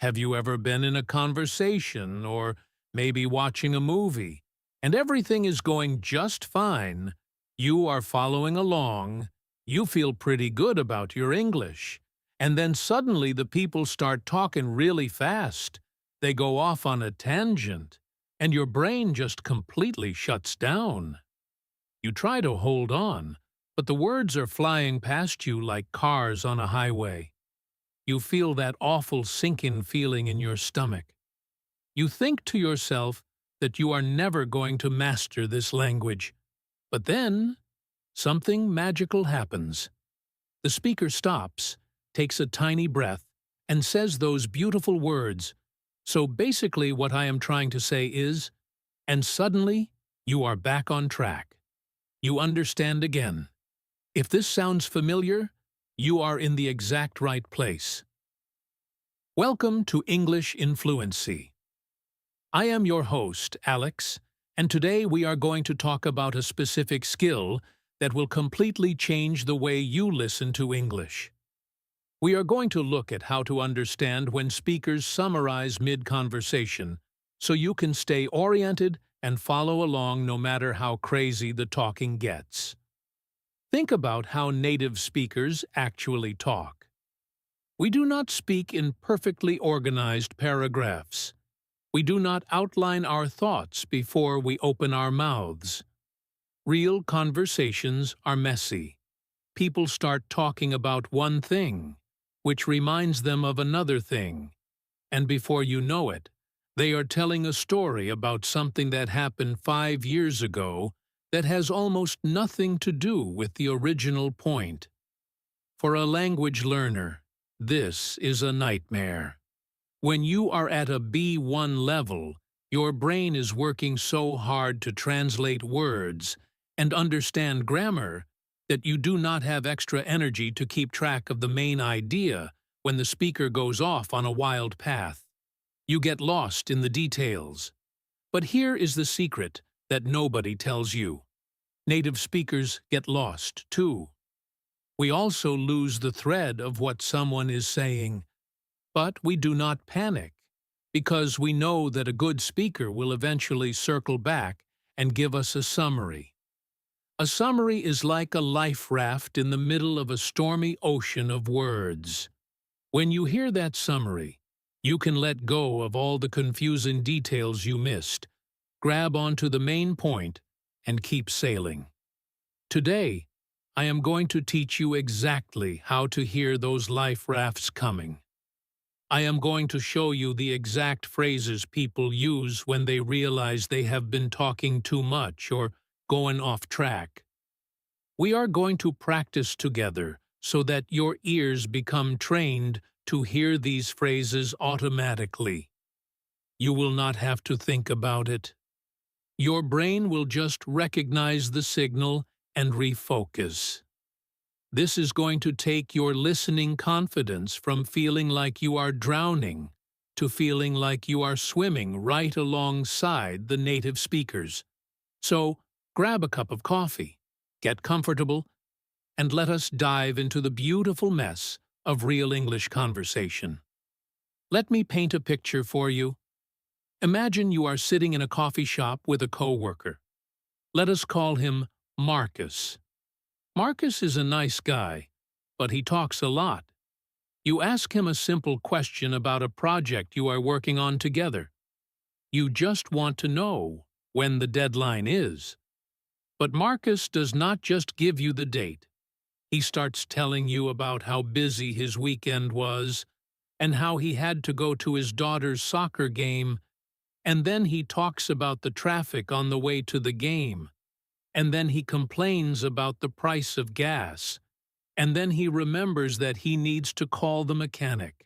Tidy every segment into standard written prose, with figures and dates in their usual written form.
Have you ever been in a conversation or maybe watching a movie, and everything is going just fine? You are following along, you feel pretty good about your English, and then suddenly the people start talking really fast. They go off on a tangent, and your brain just completely shuts down. You try to hold on, but the words are flying past you like cars on a highway. You feel that awful sinking feeling in your stomach. You think to yourself that you are never going to master this language. But then, something magical happens. The speaker stops, takes a tiny breath, and says those beautiful words. So basically what I am trying to say is, and suddenly, you are back on track. You understand again. If this sounds familiar, you are in the exact right place. Welcome to English in Fluency. I am your host, Alex, and today we are going to talk about a specific skill that will completely change the way you listen to English. We are going to look at how to understand when speakers summarize mid-conversation so you can stay oriented and follow along no matter how crazy the talking gets. Think about how native speakers actually talk. We do not speak in perfectly organized paragraphs. We do not outline our thoughts before we open our mouths. Real conversations are messy. People start talking about one thing, which reminds them of another thing, and before you know it, they are telling a story about something that happened 5 years ago that has almost nothing to do with the original point. For a language learner, this is a nightmare. When you are at a B1 level, your brain is working so hard to translate words and understand grammar that you do not have extra energy to keep track of the main idea when the speaker goes off on a wild path. You get lost in the details. But here is the secret that nobody tells you. Native speakers get lost, too. We also lose the thread of what someone is saying. But we do not panic, because we know that a good speaker will eventually circle back and give us a summary. A summary is like a life raft in the middle of a stormy ocean of words. When you hear that summary, you can let go of all the confusing details you missed, grab onto the main point, and keep sailing. Today, I am going to teach you exactly how to hear those life rafts coming. I am going to show you the exact phrases people use when they realize they have been talking too much or going off track. We are going to practice together so that your ears become trained to hear these phrases automatically. You will not have to think about it. Your brain will just recognize the signal and refocus. This is going to take your listening confidence from feeling like you are drowning to feeling like you are swimming right alongside the native speakers. So, grab a cup of coffee, get comfortable, and let us dive into the beautiful mess of real English conversation. Let me paint a picture for you. Imagine you are sitting in a coffee shop with a coworker. Let us call him Marcus. Marcus is a nice guy, but he talks a lot. You ask him a simple question about a project you are working on together. You just want to know when the deadline is. But Marcus does not just give you the date. He starts telling you about how busy his weekend was and how he had to go to his daughter's soccer game, and then he talks about the traffic on the way to the game, and then he complains about the price of gas, and then he remembers that he needs to call the mechanic.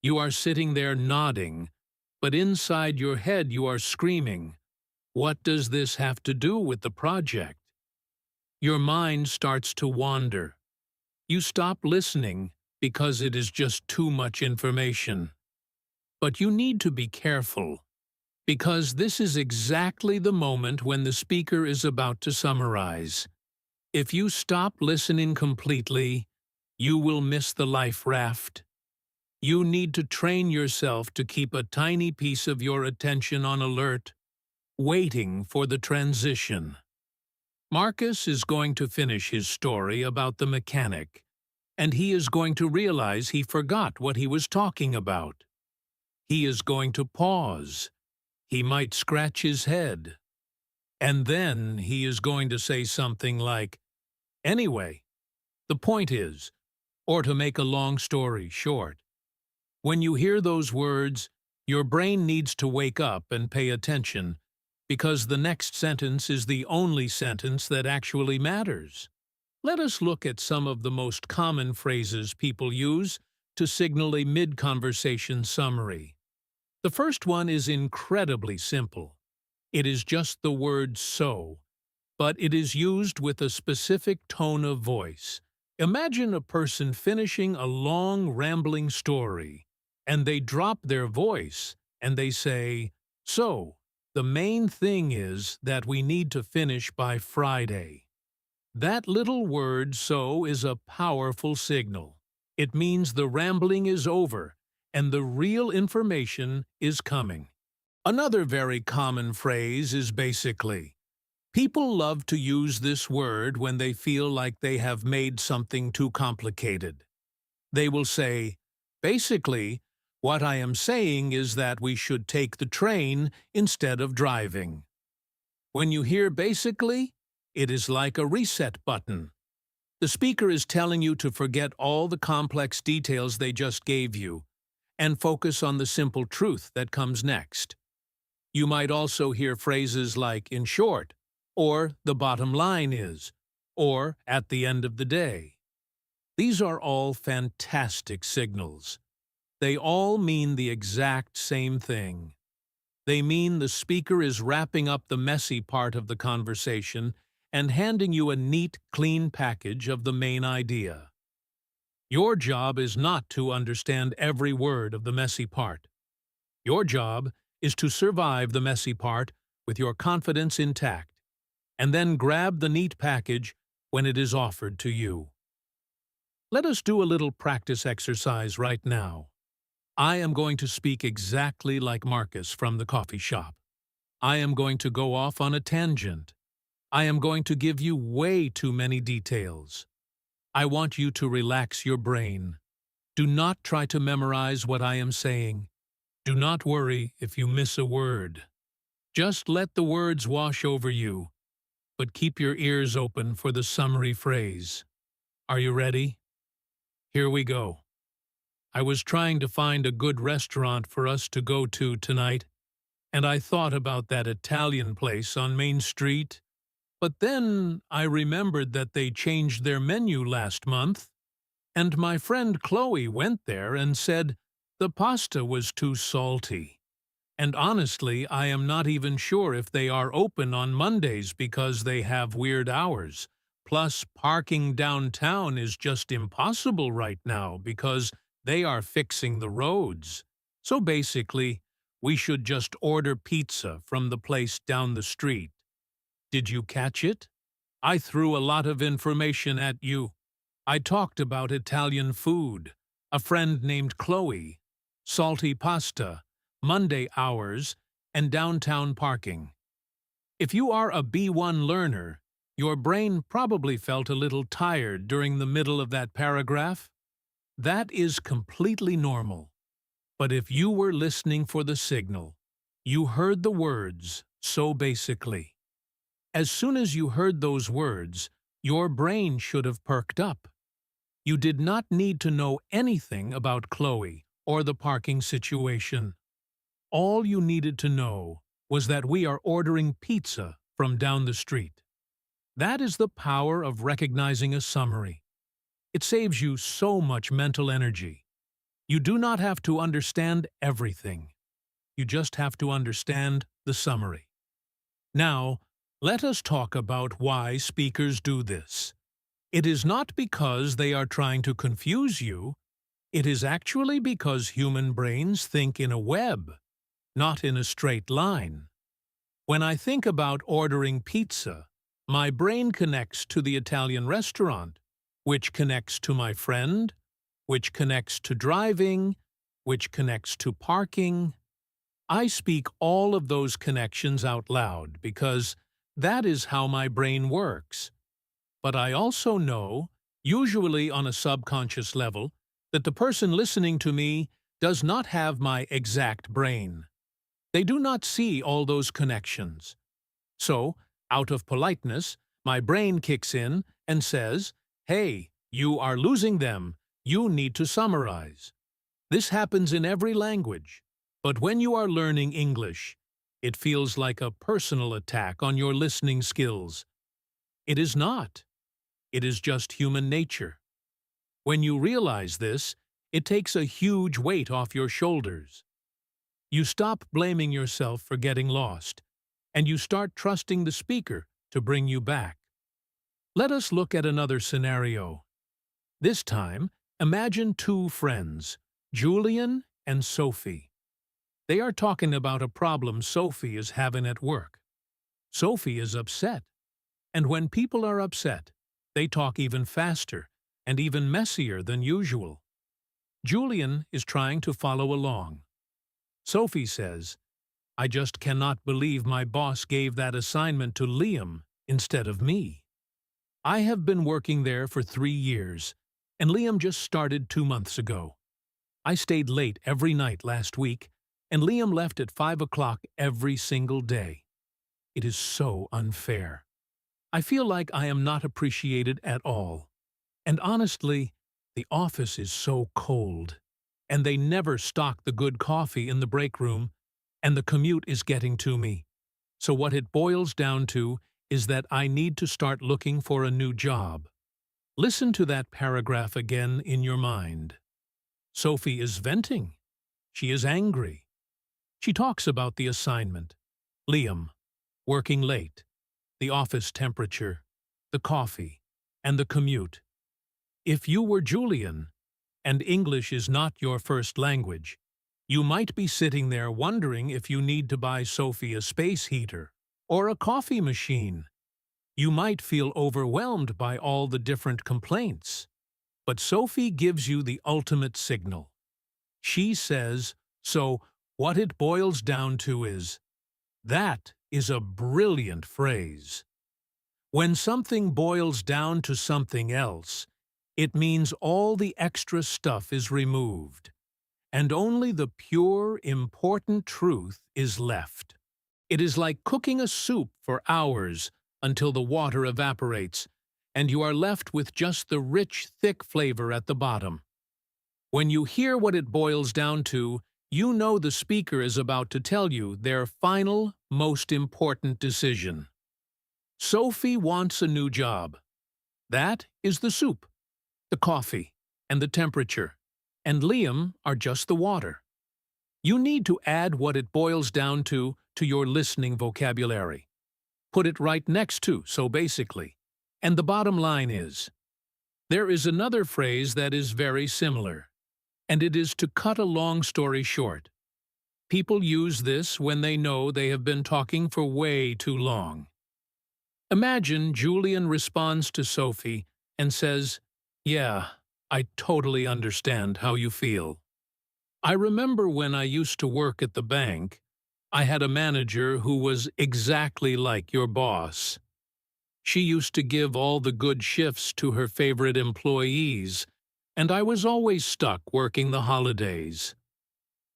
You are sitting there nodding, but inside your head you are screaming, "What does this have to do with the project?" Your mind starts to wander. You stop listening because it is just too much information. But you need to be careful, because this is exactly the moment when the speaker is about to summarize. If you stop listening completely, you will miss the life raft. You need to train yourself to keep a tiny piece of your attention on alert, waiting for the transition. Marcus is going to finish his story about the mechanic, and he is going to realize he forgot what he was talking about. He is going to pause. He might scratch his head. And then he is going to say something like, "Anyway, the point is," or to make a long story short. When you hear those words, your brain needs to wake up and pay attention, because the next sentence is the only sentence that actually matters. Let us look at some of the most common phrases people use to signal a mid-conversation summary. The first one is incredibly simple. It is just the word "so," but it is used with a specific tone of voice. Imagine a person finishing a long, rambling story, and they drop their voice, and they say, "So, the main thing is that we need to finish by Friday." That little word "so" is a powerful signal. It means the rambling is over, and the real information is coming. Another very common phrase is "basically." People love to use this word when they feel like they have made something too complicated. They will say, "Basically, what I am saying is that we should take the train instead of driving." When you hear "basically," it is like a reset button. The speaker is telling you to forget all the complex details they just gave you and focus on the simple truth that comes next. You might also hear phrases like "in short," or "the bottom line is," or "at the end of the day." These are all fantastic signals. They all mean the exact same thing. They mean the speaker is wrapping up the messy part of the conversation and handing you a neat, clean package of the main idea. Your job is not to understand every word of the messy part. Your job is to survive the messy part with your confidence intact, and then grab the neat package when it is offered to you. Let us do a little practice exercise right now. I am going to speak exactly like Marcus from the coffee shop. I am going to go off on a tangent. I am going to give you way too many details. I want you to relax your brain. Do not try to memorize what I am saying. Do not worry if you miss a word. Just let the words wash over you, but keep your ears open for the summary phrase. Are you ready? Here we go. I was trying to find a good restaurant for us to go to tonight, and I thought about that Italian place on Main Street, but then I remembered that they changed their menu last month, and my friend Chloe went there and said the pasta was too salty. And honestly, I am not even sure if they are open on Mondays because they have weird hours. Plus, parking downtown is just impossible right now because they are fixing the roads. So basically, we should just order pizza from the place down the street. Did you catch it? I threw a lot of information at you. I talked about Italian food, a friend named Chloe, salty pasta, Monday hours, and downtown parking. If you are a B1 learner, your brain probably felt a little tired during the middle of that paragraph. That is completely normal. But if you were listening for the signal, you heard the words, "so basically." As soon as you heard those words, your brain should have perked up. You did not need to know anything about Chloe or the parking situation. All you needed to know was that we are ordering pizza from down the street. That is the power of recognizing a summary. It saves you so much mental energy. You do not have to understand everything. You just have to understand the summary. Now, let us talk about why speakers do this. It is not because they are trying to confuse you. It is actually because human brains think in a web, not in a straight line. When I think about ordering pizza, my brain connects to the Italian restaurant, which connects to my friend, which connects to driving, which connects to parking. I speak all of those connections out loud because that is how my brain works. But I also know, usually on a subconscious level, that the person listening to me does not have my exact brain. They do not see all those connections. So, out of politeness, my brain kicks in and says, "Hey, you are losing them. You need to summarize." This happens in every language. But when you are learning English, it feels like a personal attack on your listening skills. It is not. It is just human nature. When you realize this, it takes a huge weight off your shoulders. You stop blaming yourself for getting lost, and you start trusting the speaker to bring you back. Let us look at another scenario. This time, imagine two friends, Julian and Sophie. They are talking about a problem Sophie is having at work. Sophie is upset, and when people are upset, they talk even faster and even messier than usual. Julian is trying to follow along. Sophie says, "I just cannot believe my boss gave that assignment to Liam instead of me. I have been working there for 3 years, and Liam just started 2 months ago. I stayed late every night last week, and Liam left at 5 o'clock every single day. It is so unfair. I feel like I am not appreciated at all. And honestly, the office is so cold, and they never stock the good coffee in the break room, and the commute is getting to me. So what it boils down to is that I need to start looking for a new job." Listen to that paragraph again in your mind. Sophie is venting. She is angry. She talks about the assignment, Liam, working late, the office temperature, the coffee, and the commute. If you were Julian, and English is not your first language, you might be sitting there wondering if you need to buy Sophie a space heater or a coffee machine. You might feel overwhelmed by all the different complaints. But Sophie gives you the ultimate signal. She says, "So what it boils down to is..." That is a brilliant phrase. When something boils down to something else, it means all the extra stuff is removed, and only the pure, important truth is left. It is like cooking a soup for hours until the water evaporates, and you are left with just the rich, thick flavor at the bottom. When you hear what it boils down to, you know the speaker is about to tell you their final, most important decision. Sophie wants a new job. That is the soup, the coffee, and the temperature, and Liam are just the water. You need to add what it boils down to your listening vocabulary. Put it right next to "so basically." And the bottom line is, there is another phrase that is very similar, and it is to cut a long story short. People use this when they know they have been talking for way too long. Imagine Julian responds to Sophie and says, "Yeah, I totally understand how you feel. I remember when I used to work at the bank, I had a manager who was exactly like your boss. She used to give all the good shifts to her favorite employees, and I was always stuck working the holidays.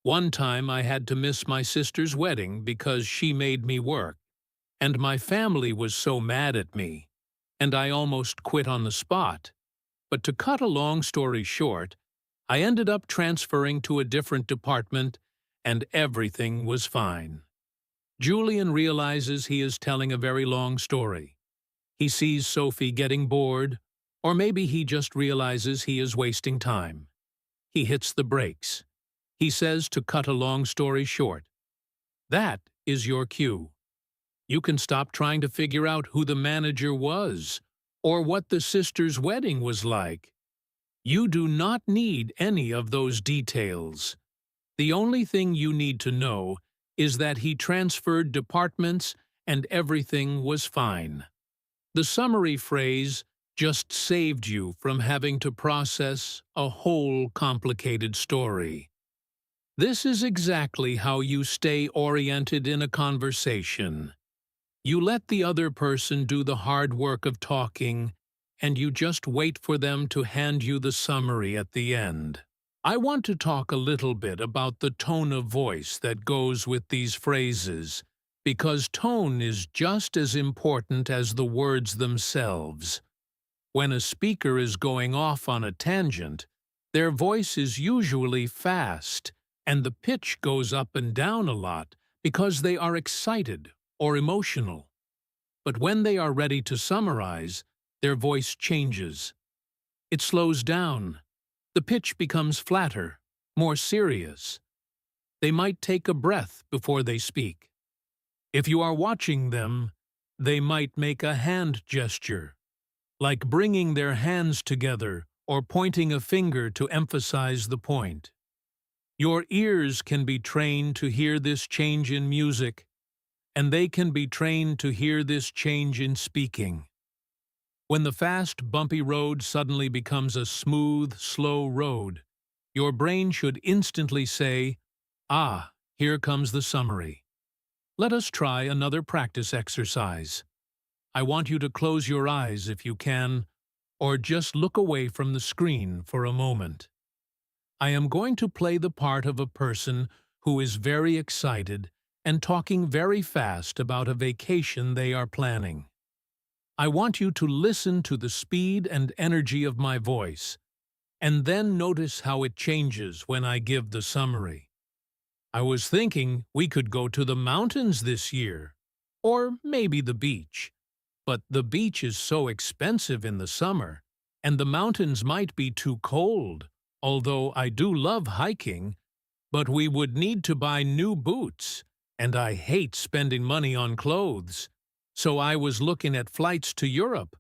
One time I had to miss my sister's wedding because she made me work, and my family was so mad at me, and I almost quit on the spot. But to cut a long story short, I ended up transferring to a different department, and everything was fine." Julian realizes he is telling a very long story. He sees Sophie getting bored, or maybe he just realizes he is wasting time. He hits the brakes. He says to cut a long story short. That is your cue. You can stop trying to figure out who the manager was, or what the sister's wedding was like. You do not need any of those details. The only thing you need to know is that he transferred departments and everything was fine. The summary phrase just saved you from having to process a whole complicated story. This is exactly how you stay oriented in a conversation. You let the other person do the hard work of talking, and you just wait for them to hand you the summary at the end. I want to talk a little bit about the tone of voice that goes with these phrases, because tone is just as important as the words themselves. When a speaker is going off on a tangent, their voice is usually fast, and the pitch goes up and down a lot because they are excited or emotional. But when they are ready to summarize, their voice changes. It slows down. The pitch becomes flatter, more serious. They might take a breath before they speak. If you are watching them, they might make a hand gesture, like bringing their hands together or pointing a finger to emphasize the point. Your ears can be trained to hear this change in music, and they can be trained to hear this change in speaking. When the fast, bumpy road suddenly becomes a smooth, slow road, your brain should instantly say, "Ah, here comes the summary." Let us try another practice exercise. I want you to close your eyes if you can, or just look away from the screen for a moment. I am going to play the part of a person who is very excited and talking very fast about a vacation they are planning. I want you to listen to the speed and energy of my voice, and then notice how it changes when I give the summary. I was thinking we could go to the mountains this year, or maybe the beach. But the beach is so expensive in the summer, and the mountains might be too cold, although I do love hiking, but we would need to buy new boots, and I hate spending money on clothes. So I was looking at flights to Europe,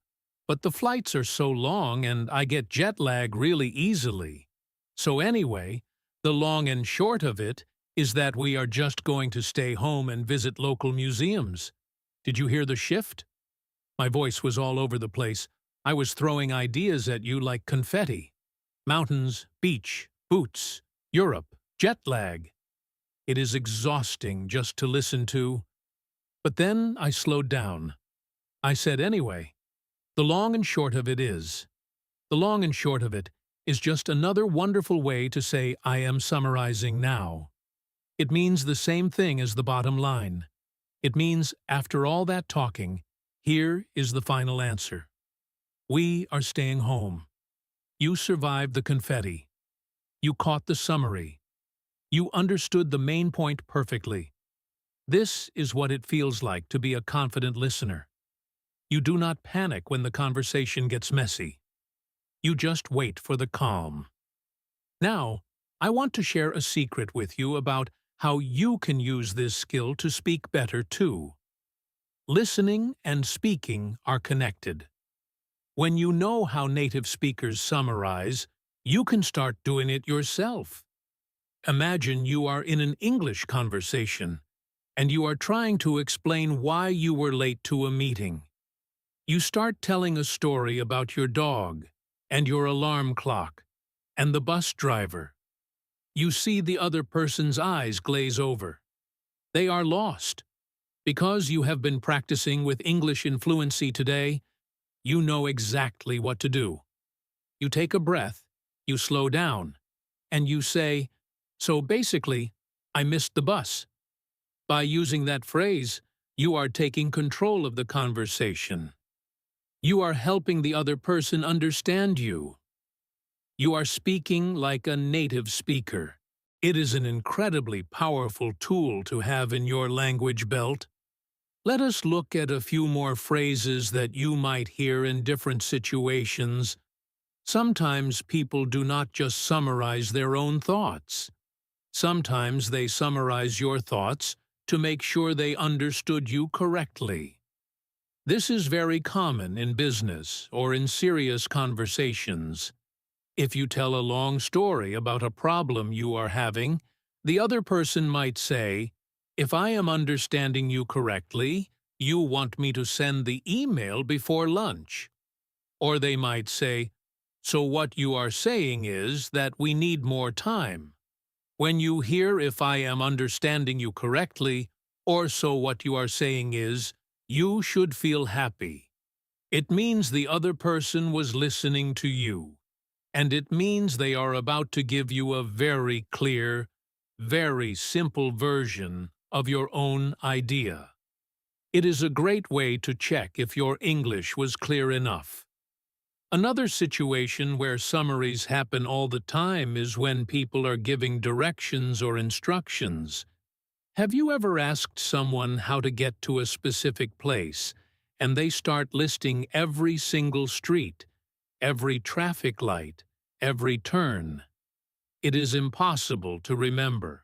but the flights are so long and I get jet lag really easily. So anyway, the long and short of it is that we are just going to stay home and visit local museums. Did you hear the shift? My voice was all over the place. I was throwing ideas at you like confetti. Mountains, beach, boots, Europe, jet lag. It is exhausting just to listen to. But then I slowed down. I said anyway. The long and short of it is. The long and short of it is just another wonderful way to say I am summarizing now. It means the same thing as the bottom line. It means after all that talking, here is the final answer. We are staying home. You survived the confetti. You caught the summary. You understood the main point perfectly. This is what it feels like to be a confident listener. You do not panic when the conversation gets messy. You just wait for the calm. Now, I want to share a secret with you about how you can use this skill to speak better too. Listening and speaking are connected. When you know how native speakers summarize, you can start doing it yourself. Imagine you are in an English conversation, and you are trying to explain why you were late to a meeting. You start telling a story about your dog, and your alarm clock, and the bus driver. You see the other person's eyes glaze over. They are lost. Because you have been practicing with English in Fluency today, you know exactly what to do. You take a breath, you slow down, and you say, "So basically, I missed the bus." By using that phrase, you are taking control of the conversation. You are helping the other person understand you. You are speaking like a native speaker. It is an incredibly powerful tool to have in your language belt. Let us look at a few more phrases that you might hear in different situations. Sometimes people do not just summarize their own thoughts. Sometimes they summarize your thoughts to make sure they understood you correctly. This is very common in business or in serious conversations. If you tell a long story about a problem you are having, the other person might say, "If I am understanding you correctly, you want me to send the email before lunch." Or they might say, "So what you are saying is that we need more time." When you hear if I am understanding you correctly, or so what you are saying is, you should feel happy. It means the other person was listening to you, and it means they are about to give you a very clear, very simple version of your own idea. It is a great way to check if your English was clear enough. Another situation where summaries happen all the time is when people are giving directions or instructions. Have you ever asked someone how to get to a specific place, and they start listing every single street, every traffic light, every turn? It is impossible to remember.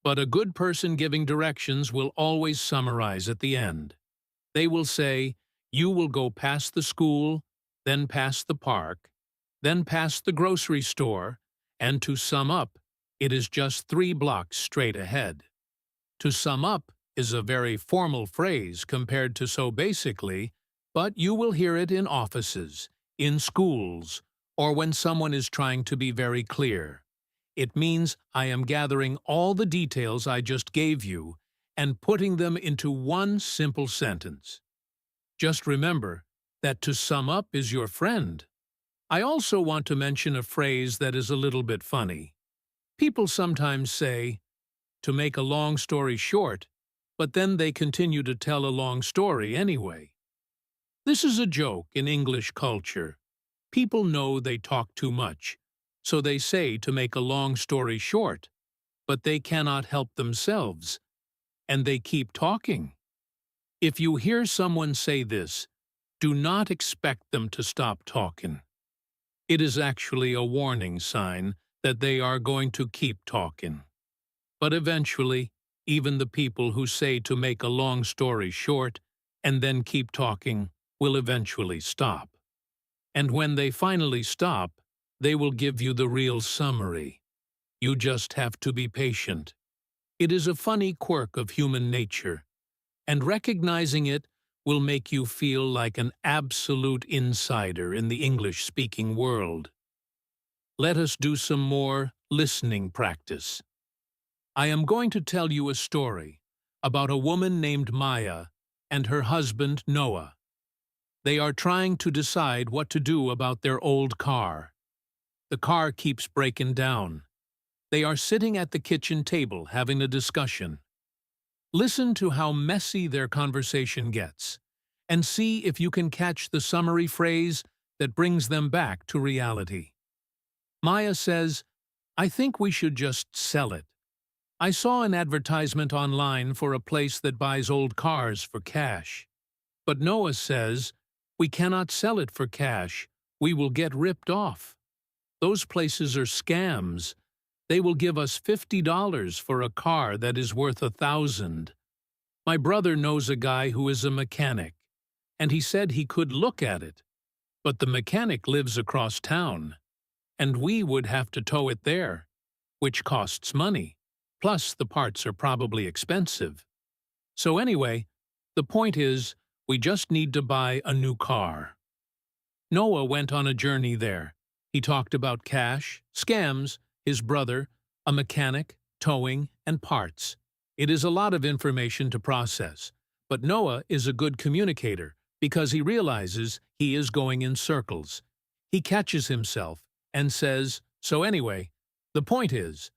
But a good person giving directions will always summarize at the end. They will say, you will go past the school, then past the park, then past the grocery store, and to sum up, it is just 3 blocks straight ahead. To sum up is a very formal phrase compared to so basically, but you will hear it in offices, in schools, or when someone is trying to be very clear. It means I am gathering all the details I just gave you and putting them into one simple sentence. Just remember that to sum up is your friend. I also want to mention a phrase that is a little bit funny. People sometimes say, to make a long story short, but then they continue to tell a long story anyway. This is a joke in English culture. People know they talk too much, so they say to make a long story short, but they cannot help themselves, and they keep talking. If you hear someone say this, do not expect them to stop talking. It is actually a warning sign that they are going to keep talking. But eventually, even the people who say to make a long story short and then keep talking will eventually stop. And when they finally stop, they will give you the real summary. You just have to be patient. It is a funny quirk of human nature, and recognizing it will make you feel like an absolute insider in the English-speaking world. Let us do some more listening practice. I am going to tell you a story about a woman named Maya and her husband Noah. They are trying to decide what to do about their old car. The car keeps breaking down. They are sitting at the kitchen table having a discussion. Listen to how messy their conversation gets, and see if you can catch the summary phrase that brings them back to reality. Maya says, I think we should just sell it. I saw an advertisement online for a place that buys old cars for cash. But Noah says, we cannot sell it for cash. We will get ripped off. Those places are scams. They will give us $50 for a car that is worth $1,000. My brother knows a guy who is a mechanic, and he said he could look at it. But the mechanic lives across town, and we would have to tow it there, which costs money. Plus, the parts are probably expensive. So anyway, the point is, we just need to buy a new car. Noah went on a journey there. He talked about cash, scams, his brother, a mechanic, towing, and parts. It is a lot of information to process, but Noah is a good communicator because he realizes he is going in circles. He catches himself and says, so anyway, the point is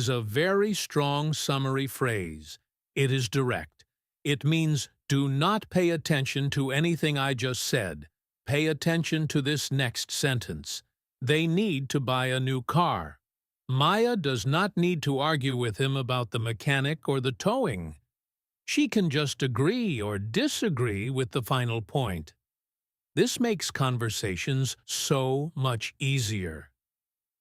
a very strong summary phrase. It is direct. It means do not pay attention to anything I just said. Pay attention to this next sentence. They need to buy a new car. Maya does not need to argue with him about the mechanic or the towing. She can just agree or disagree with the final point. This makes conversations so much easier.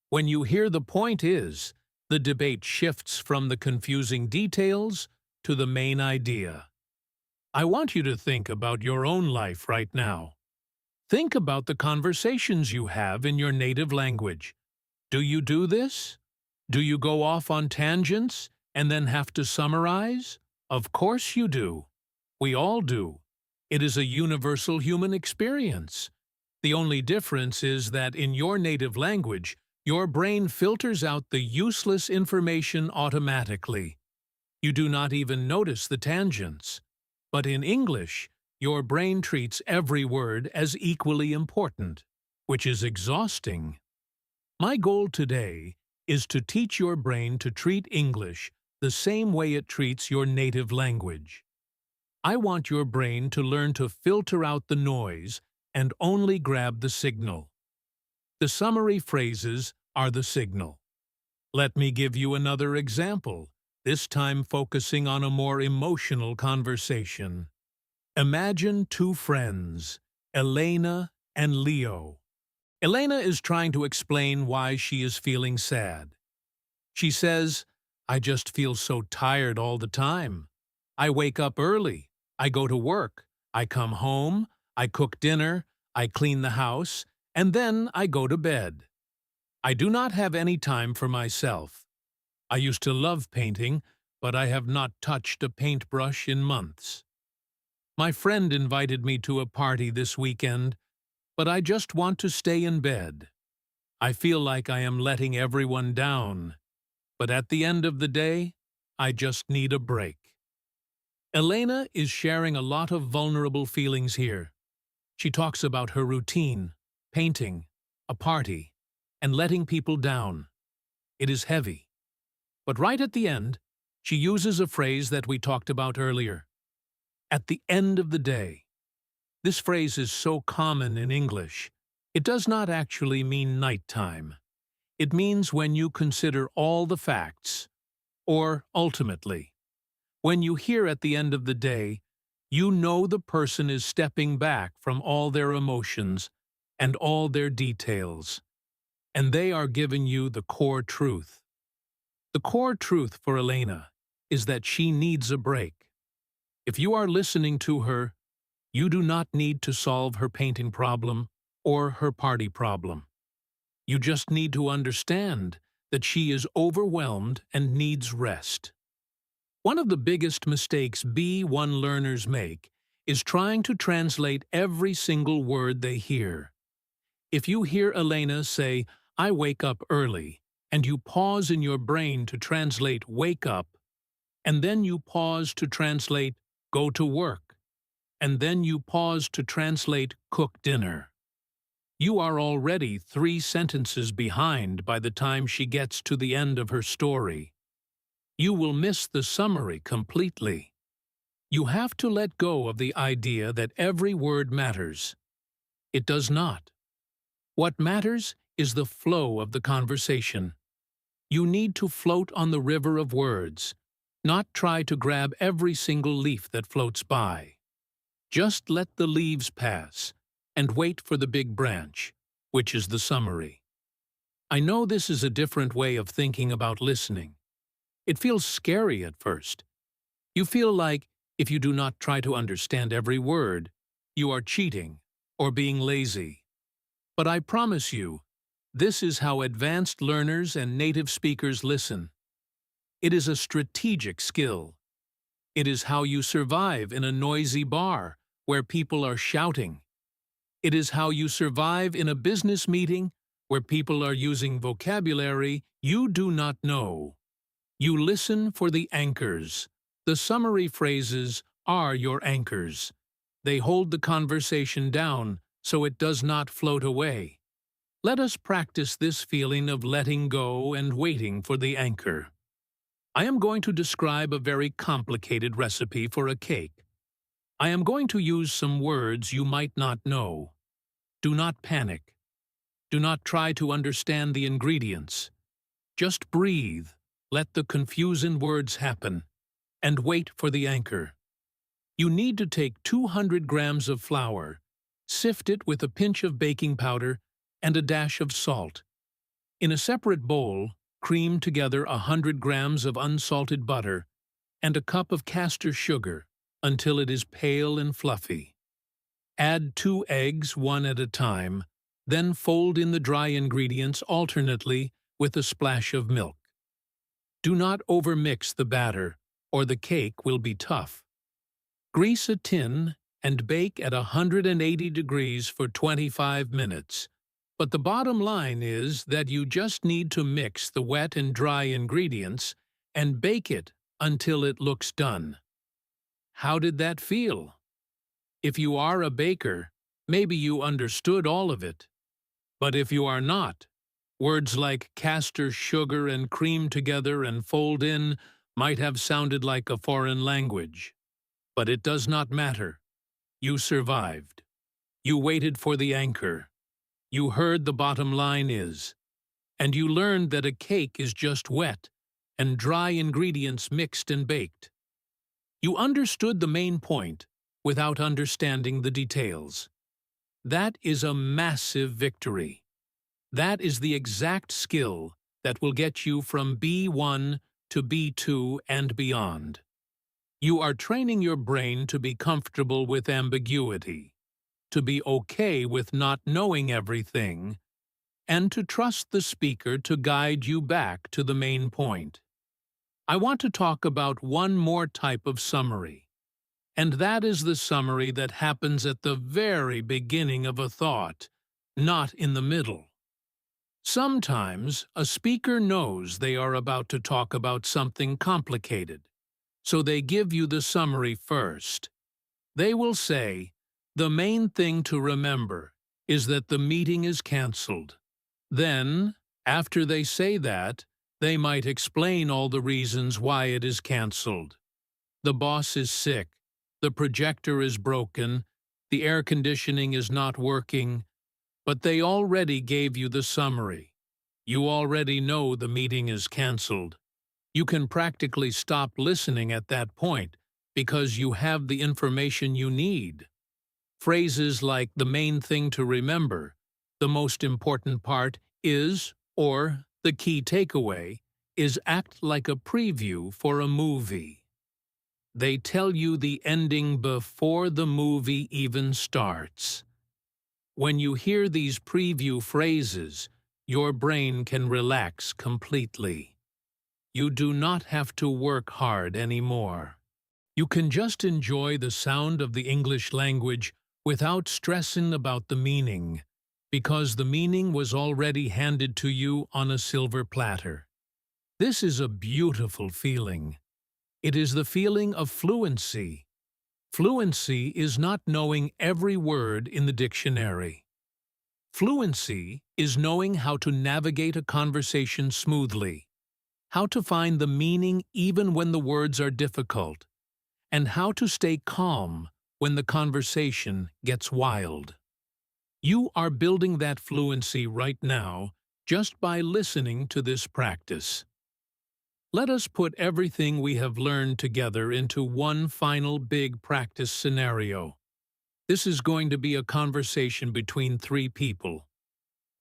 When you hear the point is, the debate shifts from the confusing details to the main idea. I want you to think about your own life right now. Think about the conversations you have in your native language. Do you do this? Do you go off on tangents and then have to summarize? Of course you do. We all do. It is a universal human experience. The only difference is that in your native language, Your brain filters out the useless information automatically. You do not even notice the tangents. But in English, your brain treats every word as equally important, which is exhausting. My goal today is to teach your brain to treat English the same way it treats your native language. I want your brain to learn to filter out the noise and only grab the signal. The summary phrases are the signal. Let me give you another example, this time focusing on a more emotional conversation. Imagine two friends, Elena and Leo. Elena is trying to explain why she is feeling sad. She says, "I just feel so tired all the time. I wake up early, I go to work, I come home, I cook dinner, I clean the house, and then I go to bed. I do not have any time for myself. I used to love painting, but I have not touched a paintbrush in months. My friend invited me to a party this weekend, but I just want to stay in bed. I feel like I am letting everyone down, but at the end of the day, I just need a break." Elena is sharing a lot of vulnerable feelings here. She talks about her routine, painting, a party, and letting people down. It is heavy. But right at the end, she uses a phrase that we talked about earlier. At the end of the day. This phrase is so common in English. It does not actually mean nighttime. It means when you consider all the facts, or ultimately. When you hear at the end of the day, you know the person is stepping back from all their emotions and all their details, and they are giving you the core truth. The core truth for Elena is that she needs a break. If you are listening to her, you do not need to solve her painting problem or her party problem. You just need to understand that she is overwhelmed and needs rest. One of the biggest mistakes B1 learners make is trying to translate every single word they hear. If you hear Elena say, "I wake up early," and you pause in your brain to translate "wake up," and then you pause to translate "go to work," and then you pause to translate "cook dinner," you are already 3 sentences behind by the time she gets to the end of her story. You will miss the summary completely. You have to let go of the idea that every word matters. It does not. What matters is the flow of the conversation. You need to float on the river of words, not try to grab every single leaf that floats by. Just let the leaves pass and wait for the big branch, which is the summary. I know this is a different way of thinking about listening. It feels scary at first. You feel like if you do not try to understand every word, you are cheating or being lazy. But I promise you, this is how advanced learners and native speakers listen. It is a strategic skill. It is how you survive in a noisy bar where people are shouting. It is how you survive in a business meeting where people are using vocabulary you do not know. You listen for the anchors. The summary phrases are your anchors. They hold the conversation down so it does not float away. Let us practice this feeling of letting go and waiting for the anchor. I am going to describe a very complicated recipe for a cake. I am going to use some words you might not know. Do not panic. Do not try to understand the ingredients. Just breathe, let the confusing words happen, and wait for the anchor. You need to take 200 grams of flour, sift it with a pinch of baking powder and a dash of salt. In a separate bowl, cream together 100 grams of unsalted butter and a cup of castor sugar until it is pale and fluffy. Add 2 eggs, one at a time, then fold in the dry ingredients alternately with a splash of milk. Do not overmix the batter, or the cake will be tough. Grease a tin and bake at 180 degrees for 25 minutes. But the bottom line is that you just need to mix the wet and dry ingredients and bake it until it looks done. How did that feel? If you are a baker, maybe you understood all of it. But if you are not, words like caster sugar and cream together and fold in might have sounded like a foreign language. But it does not matter. You survived. You waited for the anchor. You heard the bottom line is. And you learned that a cake is just wet and dry ingredients mixed and baked. You understood the main point without understanding the details. That is a massive victory. That is the exact skill that will get you from B1 to B2 and beyond. You are training your brain to be comfortable with ambiguity, to be okay with not knowing everything, and to trust the speaker to guide you back to the main point. I want to talk about one more type of summary, and that is the summary that happens at the very beginning of a thought, not in the middle. Sometimes a speaker knows they are about to talk about something complicated, so they give you the summary first. They will say, "The main thing to remember is that the meeting is canceled." Then, after they say that, they might explain all the reasons why it is canceled. The boss is sick, the projector is broken, the air conditioning is not working, but they already gave you the summary. You already know the meeting is canceled. You can practically stop listening at that point because you have the information you need. Phrases like "the main thing to remember," "the most important part is," or "the key takeaway is" act like a preview for a movie. They tell you the ending before the movie even starts. When you hear these preview phrases, your brain can relax completely. You do not have to work hard anymore. You can just enjoy the sound of the English language without stressing about the meaning, because the meaning was already handed to you on a silver platter. This is a beautiful feeling. It is the feeling of fluency. Fluency is not knowing every word in the dictionary. Fluency is knowing how to navigate a conversation smoothly, how to find the meaning even when the words are difficult, and how to stay calm when the conversation gets wild. You are building that fluency right now just by listening to this practice. Let us put everything we have learned together into one final big practice scenario. This is going to be a conversation between three people.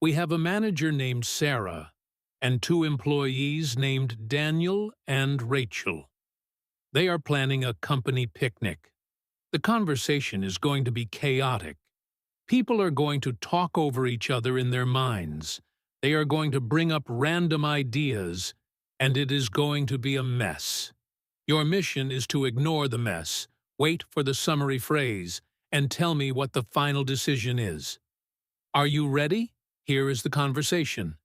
We have a manager named Sarah and two employees named Daniel and Rachel. They are planning a company picnic. The conversation is going to be chaotic. People are going to talk over each other in their minds. They are going to bring up random ideas, and it is going to be a mess. Your mission is to ignore the mess, wait for the summary phrase, and tell me what the final decision is. Are you ready? Here is the conversation.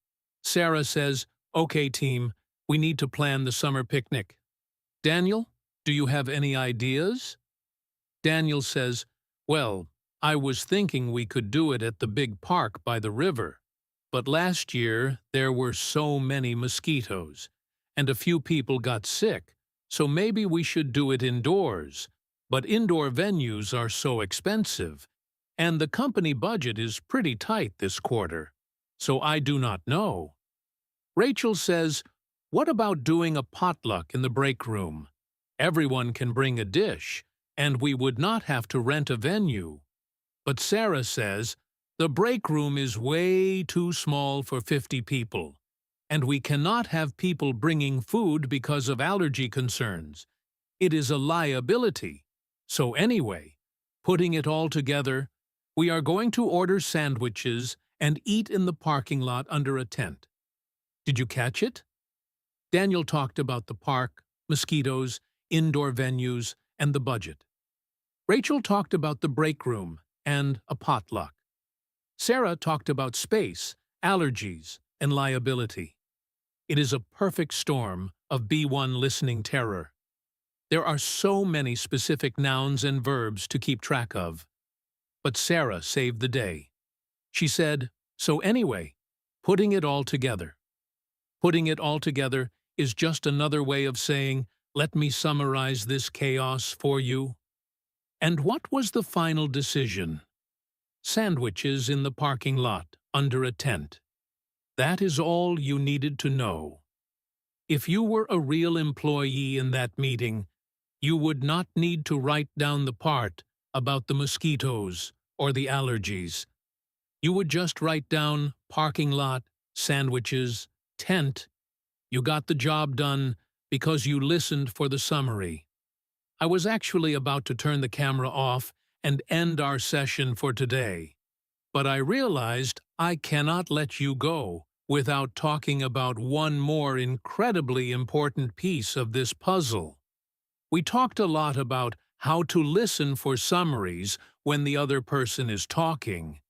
Sarah says, "Okay, team, we need to plan the summer picnic." Daniel, do you have any ideas? Daniel says, "Well, I was thinking we could do it at the big park by the river. But last year there were so many mosquitoes, and a few people got sick, so maybe we should do it indoors. But indoor venues are so expensive, and the company budget is pretty tight this quarter, so I do not know." Rachel says, "What about doing a potluck in the break room? Everyone can bring a dish, and we would not have to rent a venue." But Sarah says, "The break room is way too small for 50 people, and we cannot have people bringing food because of allergy concerns. It is a liability. So anyway, putting it all together, we are going to order sandwiches and eat in the parking lot under a tent." Did you catch it? Daniel talked about the park, mosquitoes, indoor venues, and the budget. Rachel talked about the break room and a potluck. Sarah talked about space, allergies, and liability. It is a perfect storm of B1 listening terror. There are so many specific nouns and verbs to keep track of. But Sarah saved the day. She said, "So anyway, putting it all together." Putting it all together is just another way of saying, "Let me summarize this chaos for you." And what was the final decision? Sandwiches in the parking lot, under a tent. That is all you needed to know. If you were a real employee in that meeting, you would not need to write down the part about the mosquitoes or the allergies. You would just write down parking lot, sandwiches, tent. You got the job done because you listened for the summary. I was actually about to turn the camera off and end our session for today, but I realized I cannot let you go without talking about one more incredibly important piece of this puzzle. We talked a lot about how to listen for summaries when the other person is talking,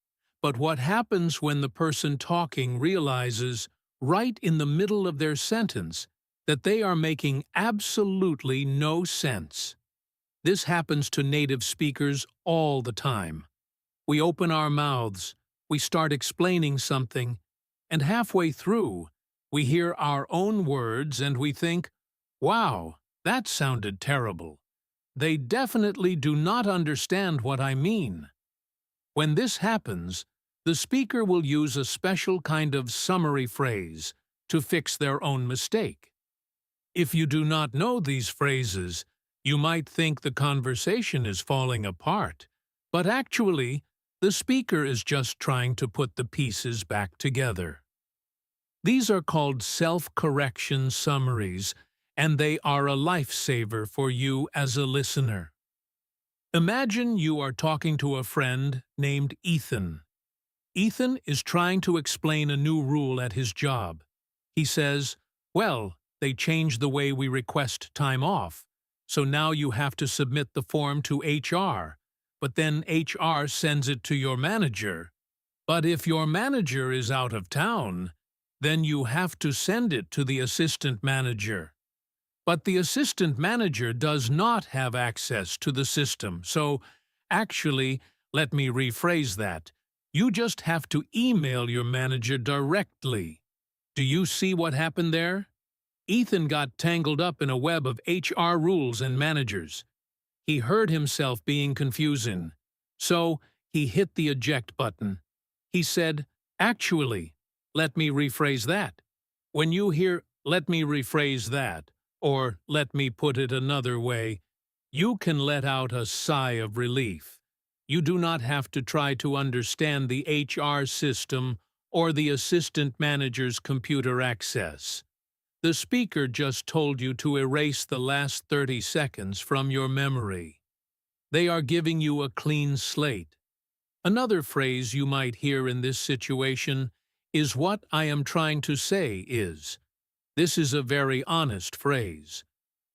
but what happens when the person talking realizes, right in the middle of their sentence, that they are making absolutely no sense? This happens to native speakers all the time. We open our mouths, we start explaining something, and halfway through, we hear our own words and we think, "Wow, that sounded terrible. They definitely do not understand what I mean." When this happens, the speaker will use a special kind of summary phrase to fix their own mistake. If you do not know these phrases, you might think the conversation is falling apart, but actually, the speaker is just trying to put the pieces back together. These are called self-correction summaries, and they are a lifesaver for you as a listener. Imagine you are talking to a friend named Ethan. Ethan is trying to explain a new rule at his job. He says, "Well, they changed the way we request time off. So now you have to submit the form to HR, but then HR sends it to your manager. But if your manager is out of town, then you have to send it to the assistant manager. But the assistant manager does not have access to the system, so actually, let me rephrase that. You just have to email your manager directly." Do you see what happened there? Ethan got tangled up in a web of HR rules and managers. He heard himself being confusing. So he hit the eject button. He said, "Actually, let me rephrase that." When you hear "let me rephrase that," or "let me put it another way," you can let out a sigh of relief. You do not have to try to understand the HR system or the assistant manager's computer access. The speaker just told you to erase the last 30 seconds from your memory. They are giving you a clean slate. Another phrase you might hear in this situation is "what I am trying to say is." This is a very honest phrase.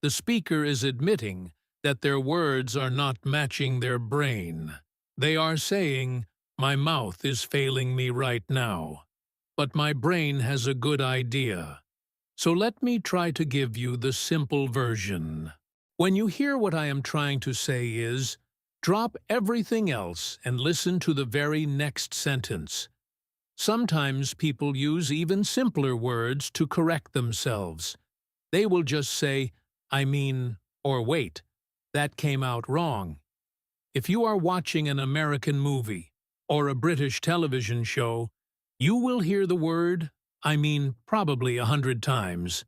The speaker is admitting that their words are not matching their brain. They are saying, "My mouth is failing me right now, but my brain has a good idea." So let me try to give you the simple version. When you hear what I am trying to say is, drop everything else and listen to the very next sentence. Sometimes people use even simpler words to correct themselves. They will just say, "I mean," or "wait, that came out wrong." If you are watching an American movie or a British television show, you will hear the word "I mean" probably 100 times.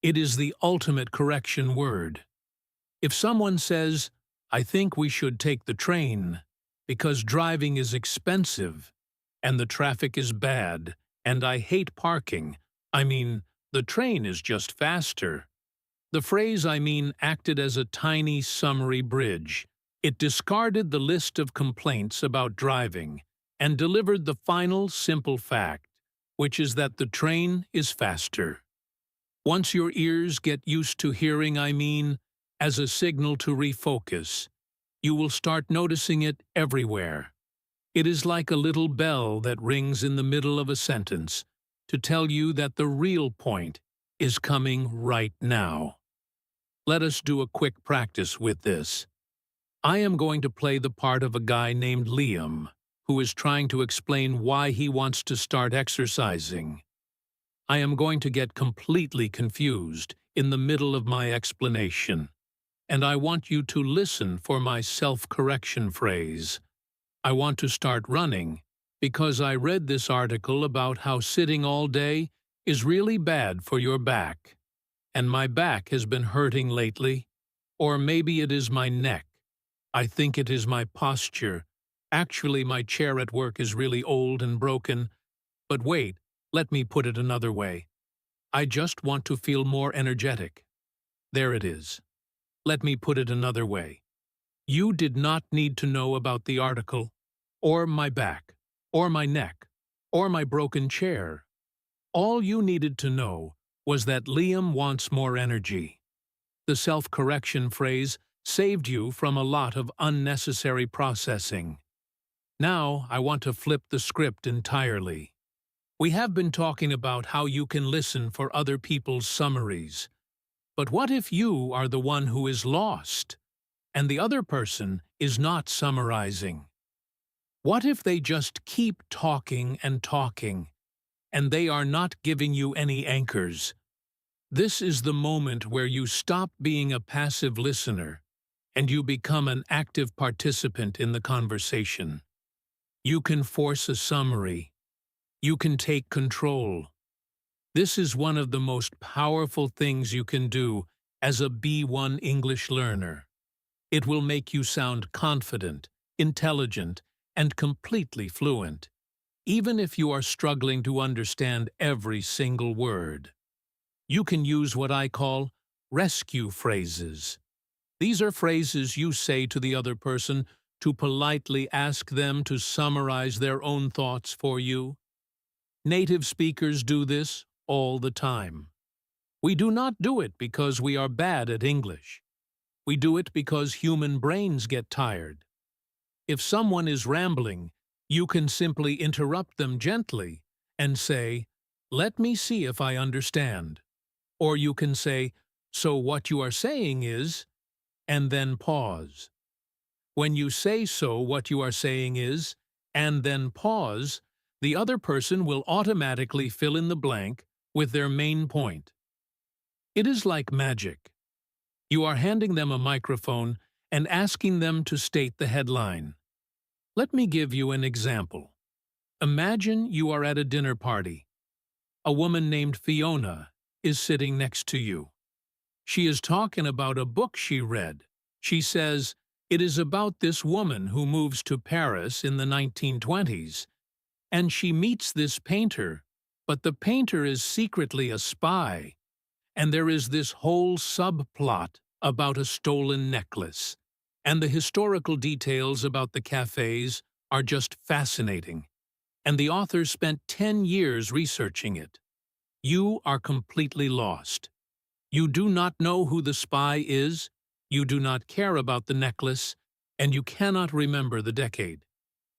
It is the ultimate correction word. If someone says, "I think we should take the train because driving is expensive and the traffic is bad and I hate parking, I mean, the train is just faster," the phrase "I mean" acted as a tiny summary bridge. It discarded the list of complaints about driving and delivered the final simple fact, which is that the train is faster. Once your ears get used to hearing "I mean" as a signal to refocus, you will start noticing it everywhere. It is like a little bell that rings in the middle of a sentence to tell you that the real point is coming right now. Let us do a quick practice with this. I am going to play the part of a guy named Liam, who is trying to explain why he wants to start exercising. I am going to get completely confused in the middle of my explanation, and I want you to listen for my self-correction phrase. I want to start running because I read this article about how sitting all day is really bad for your back, and my back has been hurting lately, or maybe it is my neck. I think it is my posture. Actually, my chair at work is really old and broken. But wait, let me put it another way. I just want to feel more energetic. There it is. Let me put it another way. You did not need to know about the article, or my back, or my neck, or my broken chair. All you needed to know was that Liam wants more energy. The self-correction phrase saved you from a lot of unnecessary processing. Now I want to flip the script entirely. We have been talking about how you can listen for other people's summaries. But what if you are the one who is lost, and the other person is not summarizing? What if they just keep talking, and they are not giving you any anchors? This is the moment where you stop being a passive listener, and you become an active participant in the conversation. You can force a summary. You can take control. This is one of the most powerful things you can do as a B1 English learner. It will make you sound confident, intelligent, and completely fluent, even if you are struggling to understand every single word. You can use what I call rescue phrases. These are phrases you say to the other person to politely ask them to summarize their own thoughts for you. Native speakers do this all the time. We do not do it because we are bad at English. We do it because human brains get tired. If someone is rambling, you can simply interrupt them gently and say, "Let me see if I understand." Or you can say, "So what you are saying is," and then pause. When you say "so what you are saying is," and then pause, the other person will automatically fill in the blank with their main point. It is like magic. You are handing them a microphone and asking them to state the headline. Let me give you an example. Imagine you are at a dinner party. A woman named Fiona is sitting next to you. She is talking about a book she read. She says, it is about this woman who moves to Paris in the 1920s, and she meets this painter, but the painter is secretly a spy, and there is this whole subplot about a stolen necklace, and the historical details about the cafes are just fascinating, and the author spent 10 years researching it. You are completely lost. You do not know who the spy is, you do not care about the necklace, and you cannot remember the decade.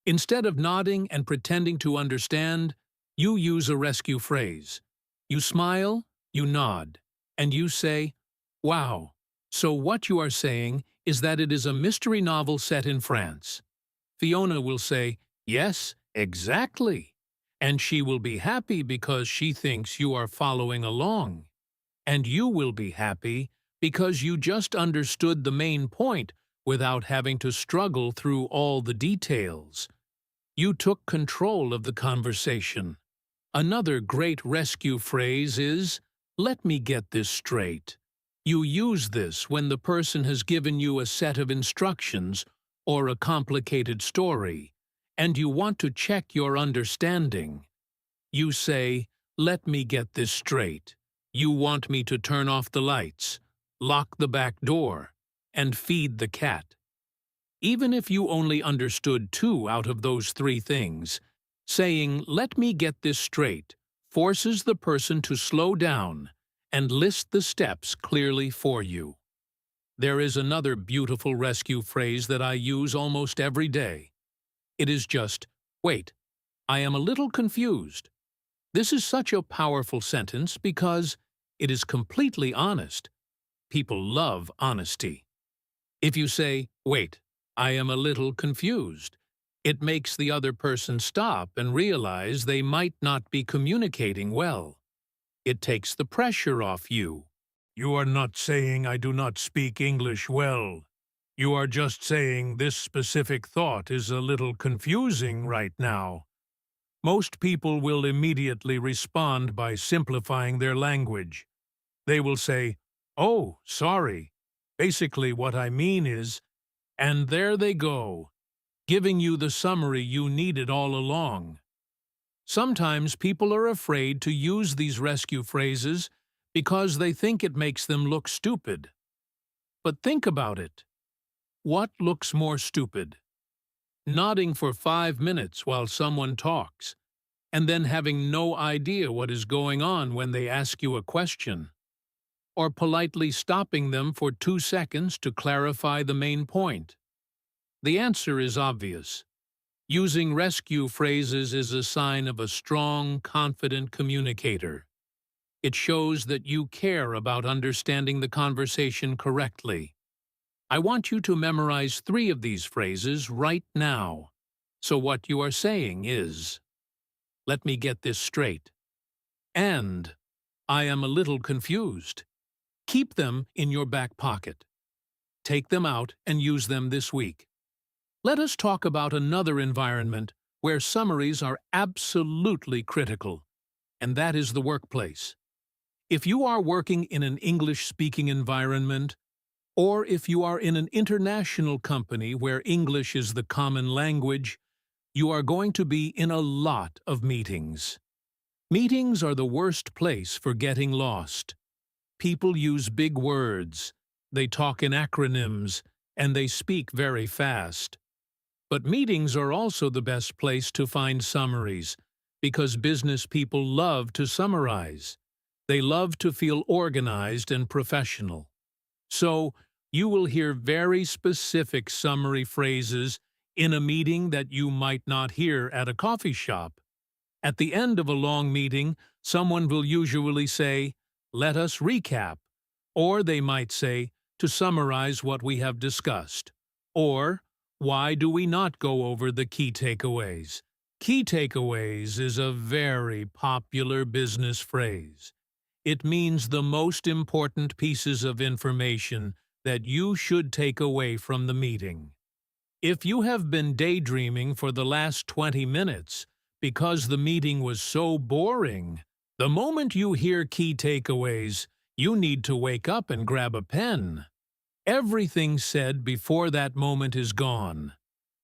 Instead of nodding and pretending to understand, you use a rescue phrase. You smile, you nod, and you say, "Wow, so what you are saying is that it is a mystery novel set in France." Fiona will say, "Yes, exactly." And she will be happy because she thinks you are following along. And you will be happy because you just understood the main point without having to struggle through all the details. You took control of the conversation. Another great rescue phrase is, "Let me get this straight." You use this when the person has given you a set of instructions or a complicated story, and you want to check your understanding. You say, "Let me get this straight. You want me to turn off the lights, lock the back door, and feed the cat." Even if you only understood 2 out of those 3 things, saying, "Let me get this straight," forces the person to slow down and list the steps clearly for you. There is another beautiful rescue phrase that I use almost every day. It is just, wait, I am a little confused. This is such a powerful sentence because it is completely honest. People love honesty. If you say, wait, I am a little confused, it makes the other person stop and realize they might not be communicating well. It takes the pressure off you. You are not saying I do not speak English well. You are just saying this specific thought is a little confusing right now. Most people will immediately respond by simplifying their language. They will say, "Oh, sorry. Basically what I mean is," and there they go, giving you the summary you needed all along. Sometimes people are afraid to use these rescue phrases because they think it makes them look stupid. But think about it. What looks more stupid? Nodding for 5 minutes while someone talks, and then having no idea what is going on when they ask you a question, or politely stopping them for 2 seconds to clarify the main point? The answer is obvious. Using rescue phrases is a sign of a strong, confident communicator. It shows that you care about understanding the conversation correctly. I want you to memorize 3 of these phrases right now. So what you are saying is, let me get this straight. And I am a little confused. Keep them in your back pocket. Take them out and use them this week. Let us talk about another environment where summaries are absolutely critical, and that is the workplace. If you are working in an English-speaking environment, or if you are in an international company where English is the common language, you are going to be in a lot of meetings. Meetings are the worst place for getting lost. People use big words, they talk in acronyms, and they speak very fast. But meetings are also the best place to find summaries, because business people love to summarize. They love to feel organized and professional. So, you will hear very specific summary phrases in a meeting that you might not hear at a coffee shop. At the end of a long meeting, someone will usually say, "Let us recap," or they might say, "To summarize what we have discussed," or "Why do we not go over the key takeaways?" Key takeaways is a very popular business phrase. It means the most important pieces of information that you should take away from the meeting. If you have been daydreaming for the last 20 minutes because the meeting was so boring, the moment you hear key takeaways, you need to wake up and grab a pen. Everything said before that moment is gone.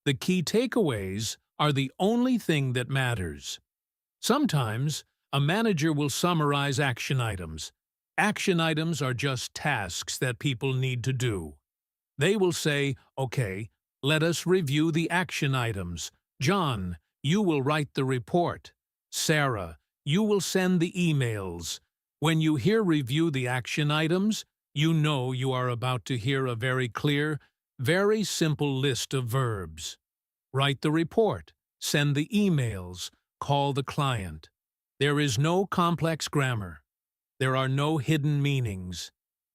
The key takeaways are the only thing that matters. Sometimes, a manager will summarize action items. Action items are just tasks that people need to do. They will say, "Okay, let us review the action items. John, you will write the report. Sarah, you will send the emails." When you hear "review the action items," you know you are about to hear a very clear, very simple list of verbs. Write the report, send the emails, call the client. There is no complex grammar. There are no hidden meanings.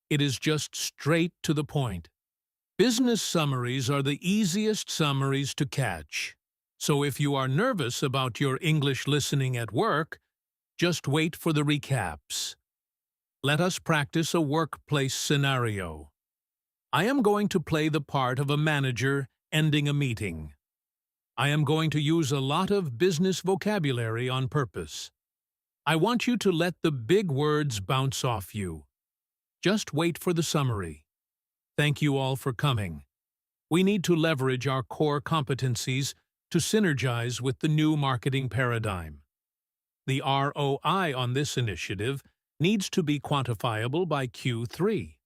It is just straight to the point. Business summaries are the easiest summaries to catch. So if you are nervous about your English listening at work, just wait for the recaps. Let us practice a workplace scenario. I am going to play the part of a manager ending a meeting. I am going to use a lot of business vocabulary on purpose. I want you to let the big words bounce off you. Just wait for the summary. Thank you all for coming. We need to leverage our core competencies to synergize with the new marketing paradigm. The ROI on this initiative needs to be quantifiable by Q3.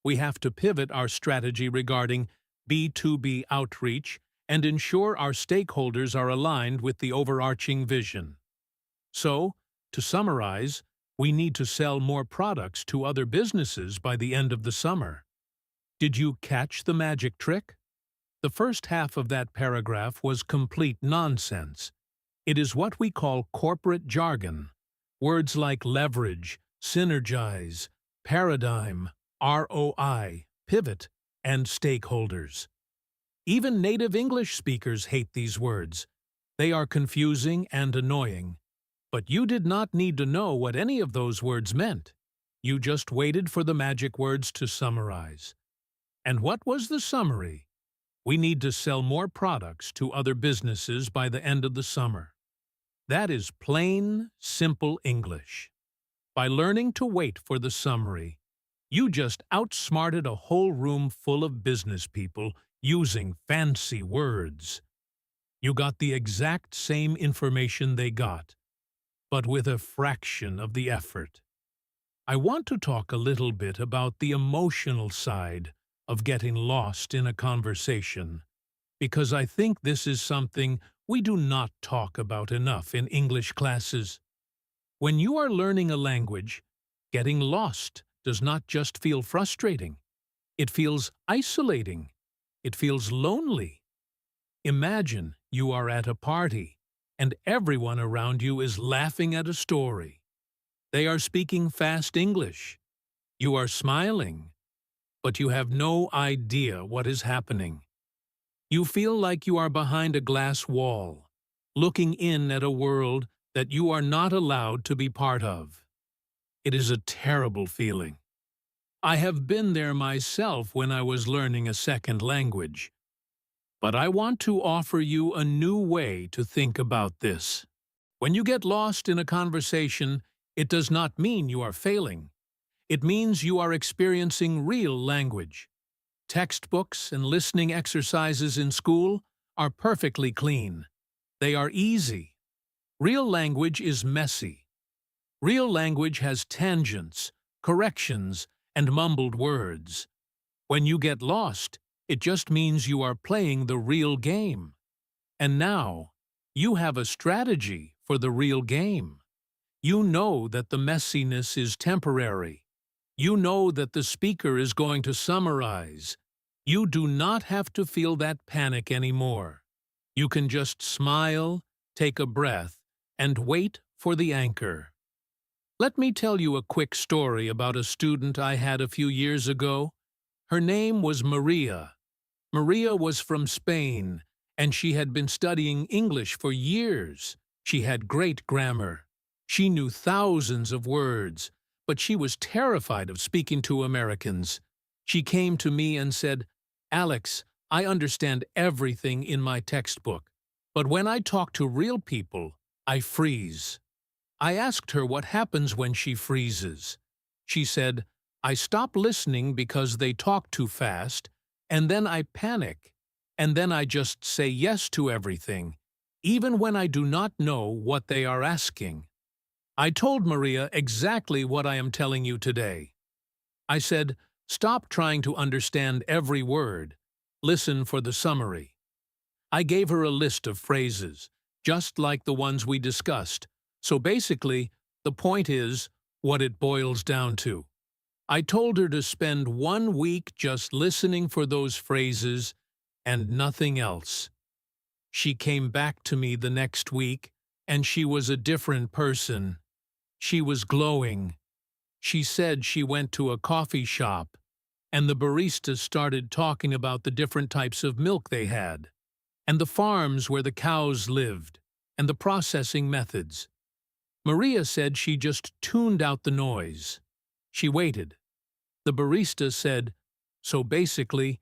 We have to pivot our strategy regarding B2B outreach and ensure our stakeholders are aligned with the overarching vision. So, to summarize, we need to sell more products to other businesses by the end of the summer. Did you catch the magic trick? The first half of that paragraph was complete nonsense. It is what we call corporate jargon. Words like leverage, synergize, paradigm, ROI, pivot, and stakeholders. Even native English speakers hate these words. They are confusing and annoying. But you did not need to know what any of those words meant. You just waited for the magic words to summarize. And what was the summary? We need to sell more products to other businesses by the end of the summer. That is plain, simple English. By learning to wait for the summary, you just outsmarted a whole room full of business people using fancy words. You got the exact same information they got, but with a fraction of the effort. I want to talk a little bit about the emotional side of getting lost in a conversation, because I think this is something we do not talk about enough in English classes. When you are learning a language, getting lost does not just feel frustrating. It feels isolating. It feels lonely. Imagine you are at a party, and everyone around you is laughing at a story. They are speaking fast English. You are smiling, but you have no idea what is happening. You feel like you are behind a glass wall, looking in at a world that you are not allowed to be part of. It is a terrible feeling. I have been there myself when I was learning a second language. But I want to offer you a new way to think about this. When you get lost in a conversation, it does not mean you are failing. It means you are experiencing real language. Textbooks and listening exercises in school are perfectly clean. They are easy. Real language is messy. Real language has tangents, corrections, and mumbled words. When you get lost, it just means you are playing the real game. And now, you have a strategy for the real game. You know that the messiness is temporary. You know that the speaker is going to summarize. You do not have to feel that panic anymore. You can just smile, take a breath, and wait for the anchor. Let me tell you a quick story about a student I had a few years ago. Her name was Maria. Maria was from Spain, and she had been studying English for years. She had great grammar. She knew thousands of words, but she was terrified of speaking to Americans. She came to me and said, "Alex, I understand everything in my textbook, but when I talk to real people, I freeze." I asked her what happens when she freezes. She said, "I stop listening because they talk too fast, and then I panic, and then I just say yes to everything, even when I do not know what they are asking." I told Maria exactly what I am telling you today. I said, "Stop trying to understand every word. Listen for the summary." I gave her a list of phrases, just like the ones we discussed. So basically, the point is what it boils down to. I told her to spend 1 week just listening for those phrases and nothing else. She came back to me the next week, and she was a different person. She was glowing. She said she went to a coffee shop, and the barista started talking about the different types of milk they had, and the farms where the cows lived, and the processing methods. Maria said she just tuned out the noise. She waited. The barista said, "So basically,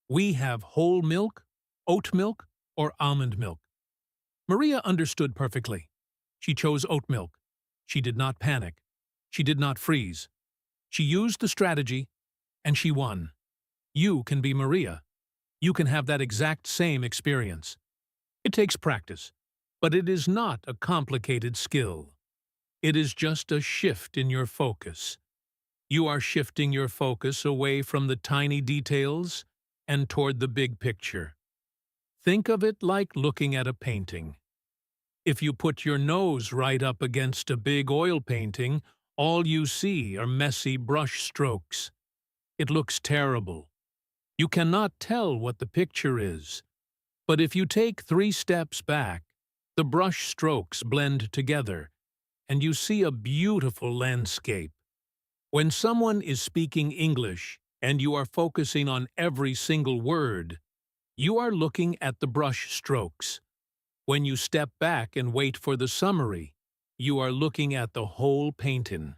we have whole milk, oat milk, or almond milk." Maria understood perfectly. She chose oat milk. She did not panic. She did not freeze. She used the strategy, and she won. You can be Maria. You can have that exact same experience. It takes practice, but it is not a complicated skill. It is just a shift in your focus. You are shifting your focus away from the tiny details and toward the big picture. Think of it like looking at a painting. If you put your nose right up against a big oil painting, all you see are messy brush strokes. It looks terrible. You cannot tell what the picture is. But if you take 3 steps back, the brush strokes blend together, and you see a beautiful landscape. When someone is speaking English and you are focusing on every single word, you are looking at the brush strokes. When you step back and wait for the summary, you are looking at the whole painting.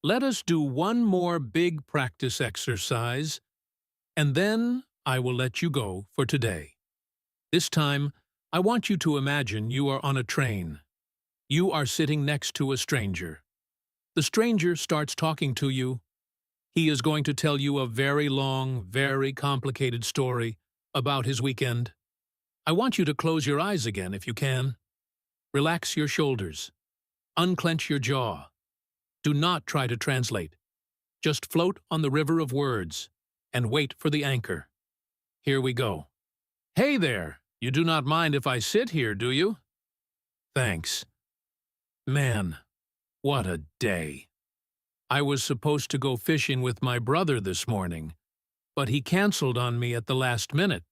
Let us do one more big practice exercise, and then I will let you go for today. This time, I want you to imagine you are on a train. You are sitting next to a stranger. The stranger starts talking to you. He is going to tell you a very long, very complicated story about his weekend. I want you to close your eyes again if you can. Relax your shoulders. Unclench your jaw. Do not try to translate. Just float on the river of words and wait for the anchor. Here we go. Hey there, you do not mind if I sit here, do you? Thanks. Man, what a day. I was supposed to go fishing with my brother this morning, but he canceled on me at the last minute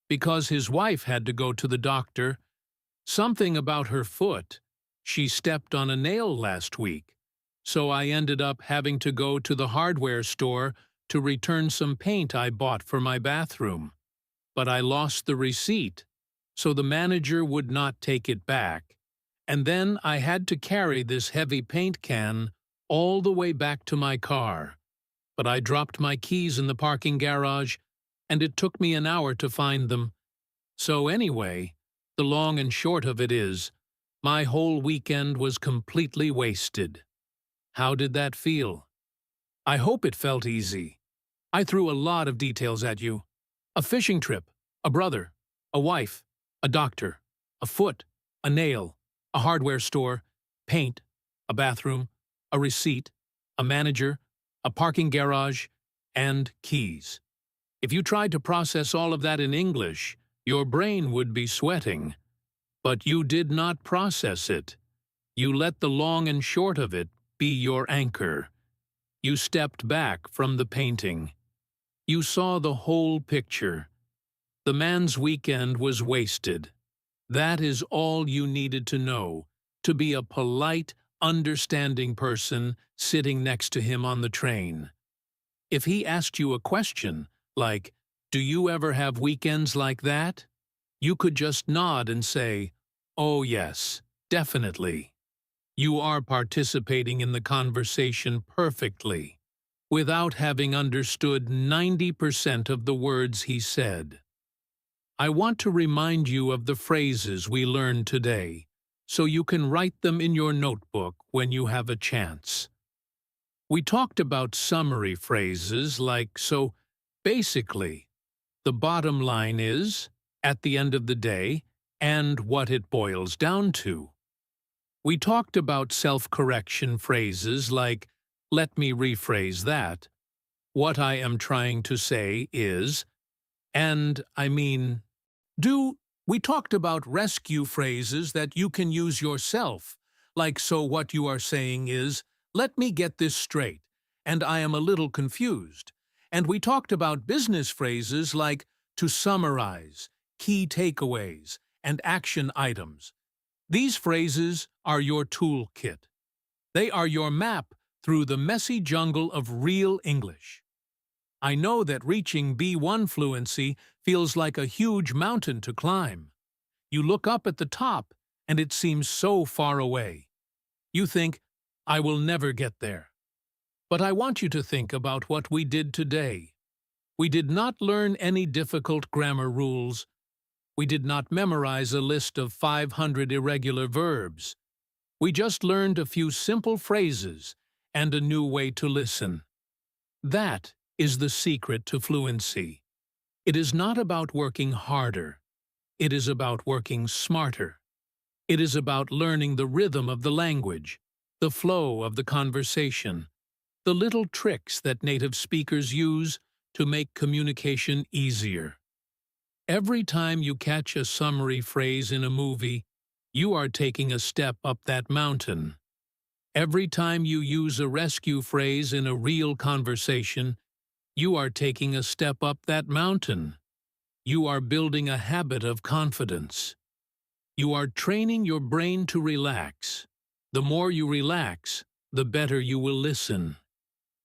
because his wife had to go to the doctor. Something about her foot. She stepped on a nail last week, so I ended up having to go to the hardware store to return some paint I bought for my bathroom. But I lost the receipt, so the manager would not take it back, and then I had to carry this heavy paint can all the way back to my car. But I dropped my keys in the parking garage, and it took me an hour to find them. So anyway, the long and short of it is, my whole weekend was completely wasted. How did that feel? I hope it felt easy. I threw a lot of details at you. A fishing trip, a brother, a wife, a doctor, a foot, a nail, a hardware store, paint, a bathroom, a receipt, a manager, a parking garage, and keys. If you tried to process all of that in English, your brain would be sweating. But you did not process it. You let the long and short of it be your anchor. You stepped back from the painting. You saw the whole picture. The man's weekend was wasted. That is all you needed to know, to be a polite, understanding person sitting next to him on the train. If he asked you a question, like, "Do you ever have weekends like that?" you could just nod and say, "Oh yes, definitely." You are participating in the conversation perfectly, without having understood 90% of the words he said. I want to remind you of the phrases we learned today, so you can write them in your notebook when you have a chance. We talked about summary phrases like, so basically, the bottom line is, at the end of the day, and what it boils down to. We talked about self-correction phrases like, let me rephrase that. What I am trying to say is, and I mean, do. We talked about rescue phrases that you can use yourself, like so what you are saying is, let me get this straight, and I am a little confused. And we talked about business phrases like to summarize, key takeaways, and action items. These phrases are your toolkit. They are your map through the messy jungle of real English. I know that reaching B1 fluency feels like a huge mountain to climb. You look up at the top, and it seems so far away. You think, I will never get there. But I want you to think about what we did today. We did not learn any difficult grammar rules. We did not memorize a list of 500 irregular verbs. We just learned a few simple phrases and a new way to listen. That is the secret to fluency. It is not about working harder. It is about working smarter. It is about learning the rhythm of the language, the flow of the conversation, the little tricks that native speakers use to make communication easier. Every time you catch a summary phrase in a movie, you are taking a step up that mountain. Every time you use a rescue phrase in a real conversation, You are taking a step up that mountain. You are building a habit of confidence. You are training your brain to relax. The more you relax, the better you will listen.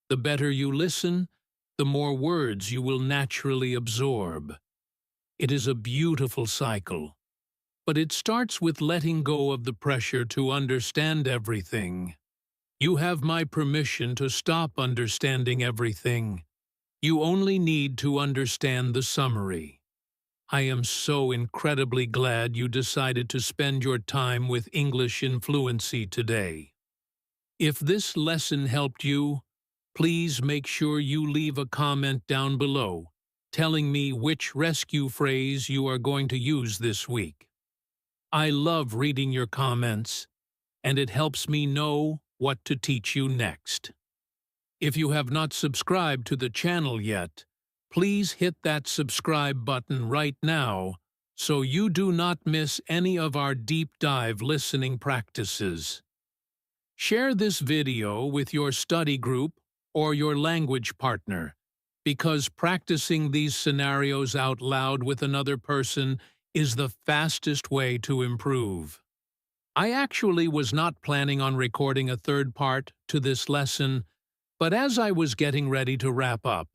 The better you listen, the more words you will naturally absorb. It is a beautiful cycle, but it starts with letting go of the pressure to understand everything. You have my permission to stop understanding everything. You only need to understand the summary. I am so incredibly glad you decided to spend your time with English in Fluency today. If this lesson helped you, please make sure you leave a comment down below telling me which rescue phrase you are going to use this week. I love reading your comments, and it helps me know what to teach you next. If you have not subscribed to the channel yet, please hit that subscribe button right now so you do not miss any of our deep dive listening practices. Share this video with your study group or your language partner, because practicing these scenarios out loud with another person is the fastest way to improve. I actually was not planning on recording a third part to this lesson, but as I was getting ready to wrap up,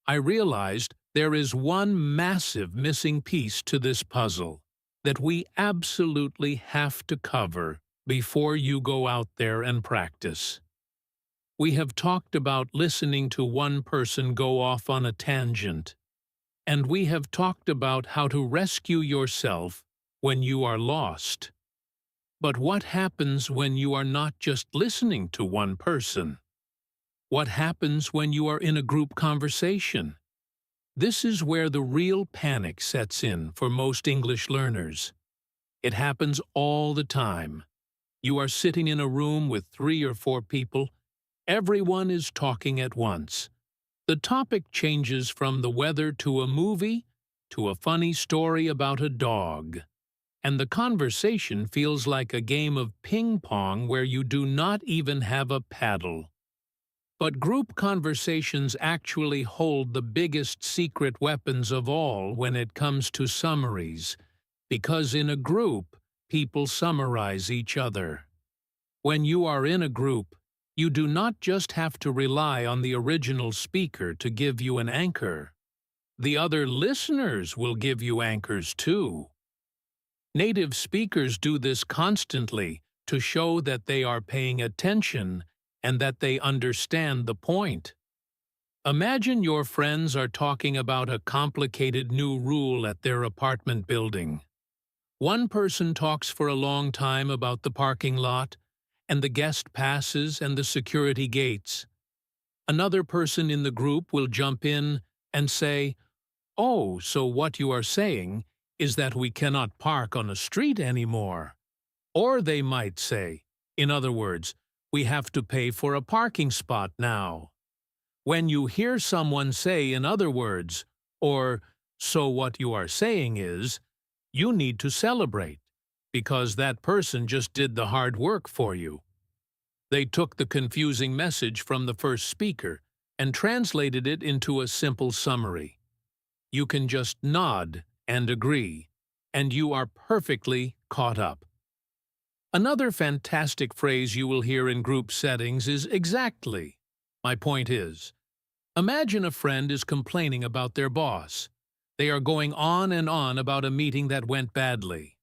I realized there is one massive missing piece to this puzzle that we absolutely have to cover before you go out there and practice. We have talked about listening to one person go off on a tangent, and we have talked about how to rescue yourself when you are lost. But what happens when you are not just listening to one person? What happens when you are in a group conversation? This is where the real panic sets in for most English learners. It happens all the time. You are sitting in a room with 3 or 4 people. Everyone is talking at once. The topic changes from the weather to a movie to a funny story about a dog. And the conversation feels like a game of ping pong where you do not even have a paddle. But group conversations actually hold the biggest secret weapons of all when it comes to summaries, because in a group, people summarize each other. When you are in a group, you do not just have to rely on the original speaker to give you an anchor. The other listeners will give you anchors too. Native speakers do this constantly to show that they are paying attention and that they understand the point. Imagine your friends are talking about a complicated new rule at their apartment building. One person talks for a long time about the parking lot, and the guest passes and the security gates. Another person in the group will jump in and say, "Oh, so what you are saying is that we cannot park on a street anymore." Or they might say, in other words, "We have to pay for a parking spot now." When you hear someone say, in other words, or "so what you are saying is," you need to celebrate, because that person just did the hard work for you. They took the confusing message from the first speaker and translated it into a simple summary. You can just nod and agree, and you are perfectly caught up. Another fantastic phrase you will hear in group settings is exactly. My point is, imagine a friend is complaining about their boss. They are going on and on about a meeting that went badly.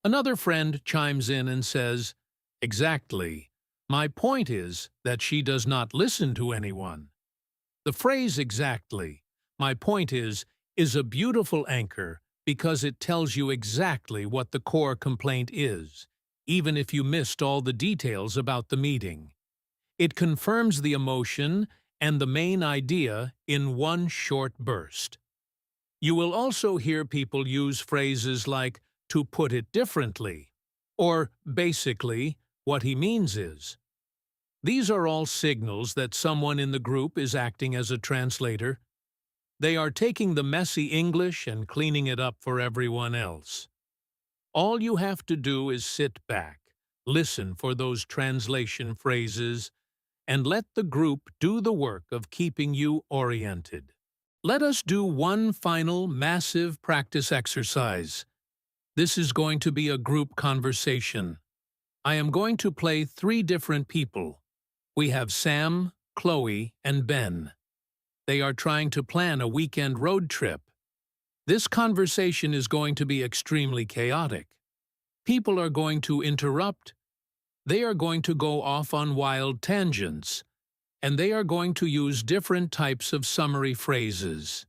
Another friend chimes in and says, "Exactly. My point is that she does not listen to anyone." The phrase "exactly, my point is a beautiful anchor because it tells you exactly what the core complaint is, even if you missed all the details about the meeting. It confirms the emotion and the main idea in one short burst. You will also hear people use phrases like "to put it differently," or basically, "what he means is." These are all signals that someone in the group is acting as a translator. They are taking the messy English and cleaning it up for everyone else. All you have to do is sit back, listen for those translation phrases, and let the group do the work of keeping you oriented. Let us do one final massive practice exercise. This is going to be a group conversation. I am going to play 3 different people. We have Sam, Chloe, and Ben. They are trying to plan a weekend road trip. This conversation is going to be extremely chaotic. People are going to interrupt. They are going to go off on wild tangents. And they are going to use different types of summary phrases.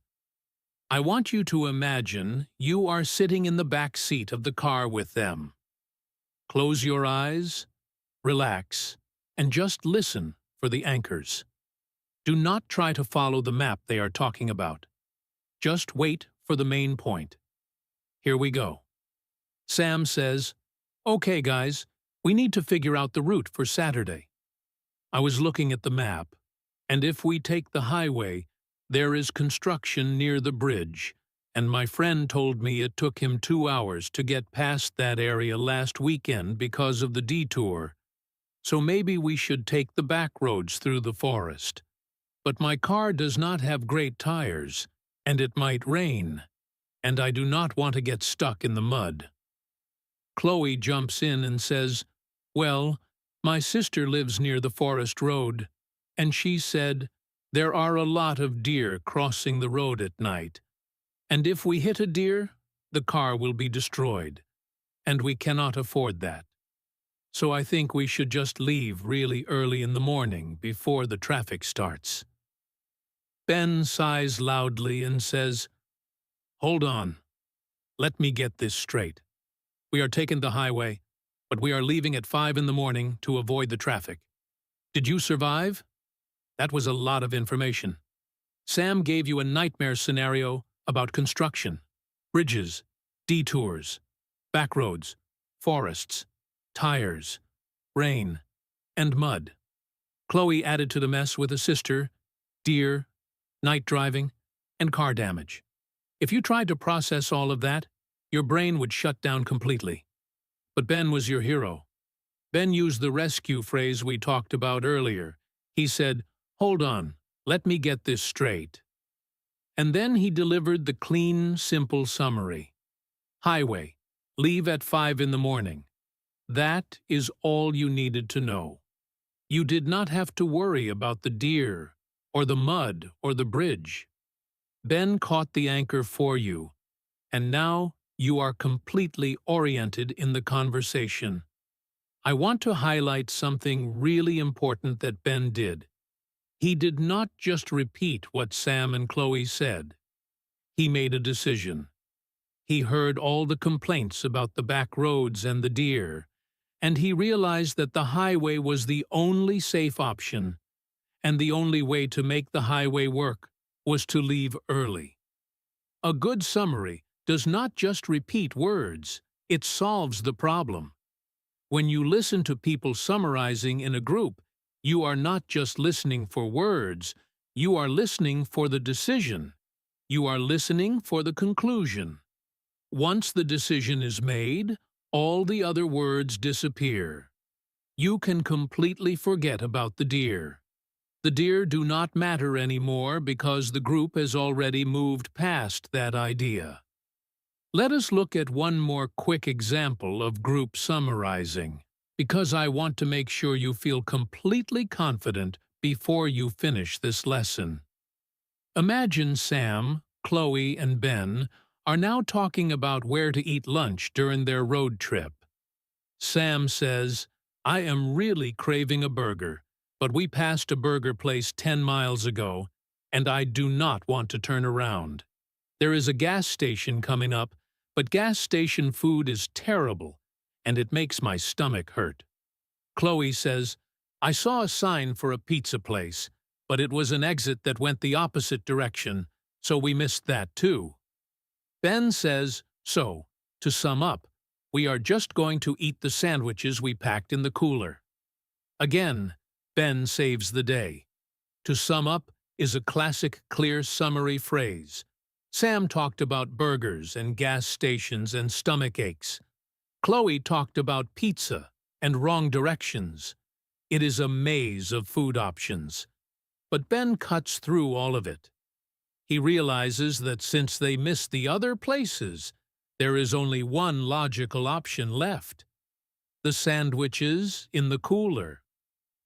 I want you to imagine you are sitting in the back seat of the car with them. Close your eyes, relax, and just listen for the anchors. Do not try to follow the map they are talking about. Just wait for the main point. Here we go. Sam says, "Okay, guys, we need to figure out the route for Saturday. I was looking at the map, and if we take the highway, there is construction near the bridge, and my friend told me it took him 2 hours to get past that area last weekend because of the detour. So maybe we should take the back roads through the forest. But my car does not have great tires, and it might rain, and I do not want to get stuck in the mud." Chloe jumps in and says, "Well, my sister lives near the forest road, and she said there are a lot of deer crossing the road at night, and if we hit a deer, the car will be destroyed, and we cannot afford that. So I think we should just leave really early in the morning before the traffic starts." Ben sighs loudly and says, "Hold on. Let me get this straight. We are taking the highway, but we are leaving at 5 in the morning to avoid the traffic. Did you survive? That was a lot of information. Sam gave you a nightmare scenario about construction, bridges, detours, back roads, forests, tires, rain, and mud. Chloe added to the mess with a sister, deer, night driving, and car damage. If you tried to process all of that, your brain would shut down completely. But Ben was your hero. Ben used the rescue phrase we talked about earlier. He said, 'Hold on, let me get this straight.' And then he delivered the clean, simple summary. Highway, leave at 5 in the morning. That is all you needed to know. You did not have to worry about the deer, or the mud, or the bridge. Ben caught the anchor for you, and now you are completely oriented in the conversation. I want to highlight something really important that Ben did. He did not just repeat what Sam and Chloe said. He made a decision. He heard all the complaints about the back roads and the deer, and he realized that the highway was the only safe option, and the only way to make the highway work was to leave early. A good summary does not just repeat words, it solves the problem. When you listen to people summarizing in a group, you are not just listening for words, you are listening for the decision. You are listening for the conclusion. Once the decision is made, all the other words disappear. You can completely forget about the deer. The deer do not matter anymore because the group has already moved past that idea. Let us look at one more quick example of group summarizing, because I want to make sure you feel completely confident before you finish this lesson. Imagine Sam, Chloe, and Ben are now talking about where to eat lunch during their road trip. Sam says, "I am really craving a burger, but we passed a burger place 10 miles ago, and I do not want to turn around. There is a gas station coming up, but gas station food is terrible, and it makes my stomach hurt." Chloe says, "I saw a sign for a pizza place, but it was an exit that went the opposite direction, so we missed that too." Ben says, "So, to sum up, we are just going to eat the sandwiches we packed in the cooler." Again, Ben saves the day. To sum up is a classic clear summary phrase. Sam talked about burgers and gas stations and stomach aches. Chloe talked about pizza and wrong directions. It is a maze of food options. But Ben cuts through all of it. He realizes that since they miss the other places, there is only one logical option left: the sandwiches in the cooler.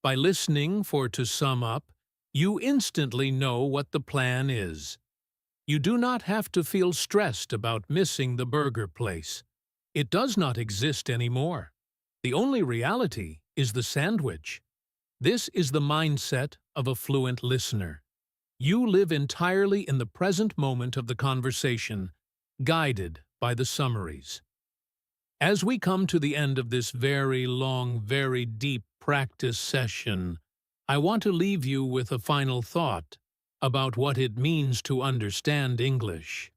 By listening for "to sum up," you instantly know what the plan is. You do not have to feel stressed about missing the burger place. It does not exist anymore. The only reality is the sandwich. This is the mindset of a fluent listener. You live entirely in the present moment of the conversation, guided by the summaries. As we come to the end of this very long, very deep practice session, I want to leave you with a final thought about what it means to understand English.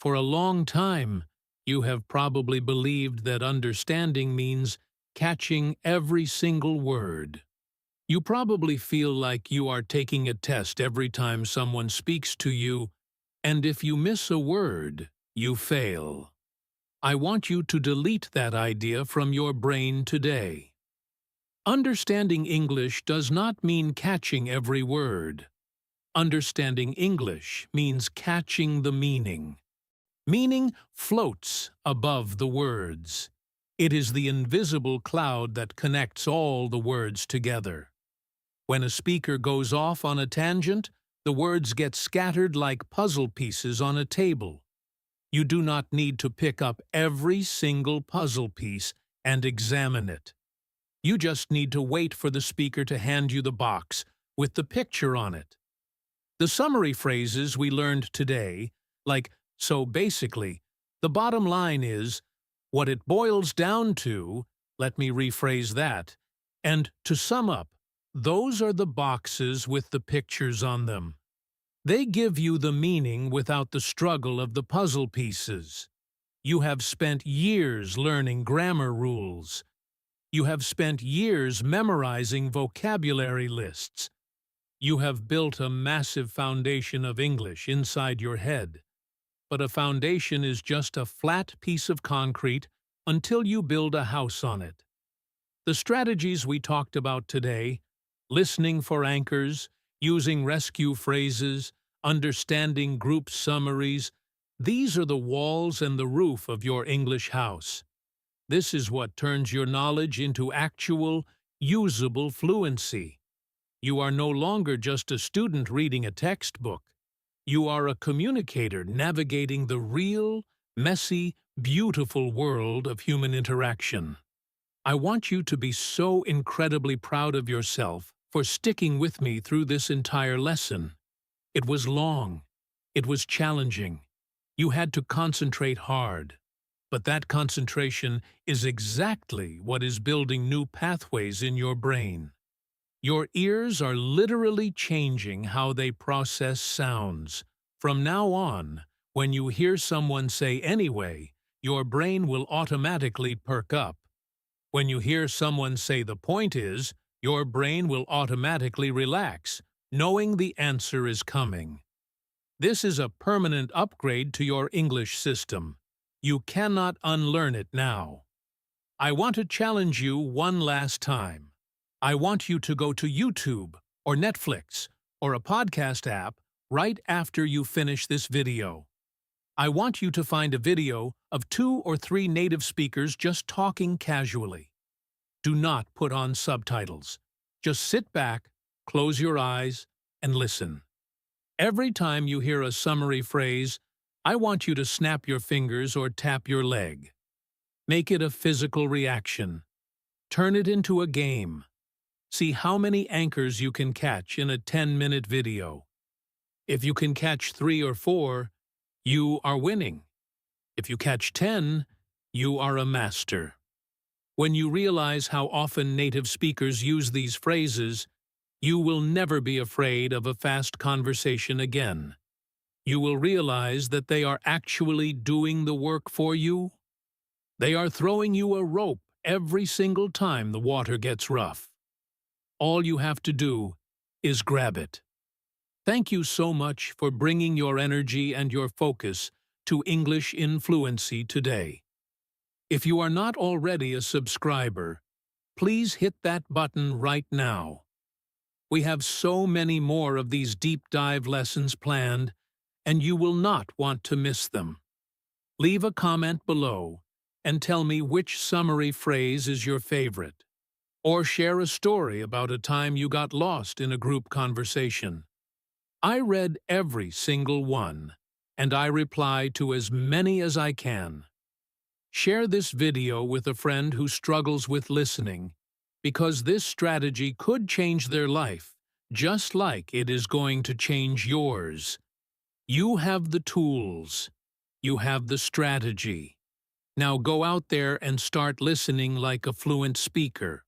For a long time, you have probably believed that understanding means catching every single word. You probably feel like you are taking a test every time someone speaks to you, and if you miss a word, you fail. I want you to delete that idea from your brain today. Understanding English does not mean catching every word. Understanding English means catching the meaning. Meaning floats above the words. It is the invisible cloud that connects all the words together. When a speaker goes off on a tangent, the words get scattered like puzzle pieces on a table. You do not need to pick up every single puzzle piece and examine it. You just need to wait for the speaker to hand you the box with the picture on it. The summary phrases we learned today, like "so basically," the bottom line is, "what it boils down to," let me rephrase that, and "to sum up," those are the boxes with the pictures on them. They give you the meaning without the struggle of the puzzle pieces. You have spent years learning grammar rules. You have spent years memorizing vocabulary lists. You have built a massive foundation of English inside your head. But a foundation is just a flat piece of concrete until you build a house on it. The strategies we talked about today, listening for anchors, using rescue phrases, understanding group summaries, these are the walls and the roof of your English house. This is what turns your knowledge into actual, usable fluency. You are no longer just a student reading a textbook. You are a communicator navigating the real, messy, beautiful world of human interaction. I want you to be so incredibly proud of yourself for sticking with me through this entire lesson. It was long. It was challenging. You had to concentrate hard. But that concentration is exactly what is building new pathways in your brain. Your ears are literally changing how they process sounds. From now on, when you hear someone say "anyway," your brain will automatically perk up. When you hear someone say "the point is," your brain will automatically relax, knowing the answer is coming. This is a permanent upgrade to your English system. You cannot unlearn it now. I want to challenge you one last time. I want you to go to YouTube or Netflix or a podcast app right after you finish this video. I want you to find a video of 2 or 3 native speakers just talking casually. Do not put on subtitles. Just sit back, close your eyes, and listen. Every time you hear a summary phrase, I want you to snap your fingers or tap your leg. Make it a physical reaction. Turn it into a game. See how many anchors you can catch in a 10-minute video. If you can catch 3 or 4, you are winning. If you catch 10, you are a master. When you realize how often native speakers use these phrases, you will never be afraid of a fast conversation again. You will realize that they are actually doing the work for you. They are throwing you a rope every single time the water gets rough. All you have to do is grab it. Thank you so much for bringing your energy and your focus to English in Fluency today. If you are not already a subscriber, please hit that button right now. We have so many more of these deep dive lessons planned, and you will not want to miss them. Leave a comment below and tell me which summary phrase is your favorite. Or share a story about a time you got lost in a group conversation. I read every single one, and I reply to as many as I can. Share this video with a friend who struggles with listening, because this strategy could change their life, just like it is going to change yours. You have the tools. You have the strategy. Now go out there and start listening like a fluent speaker.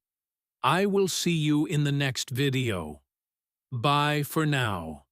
I will see you in the next video. Bye for now.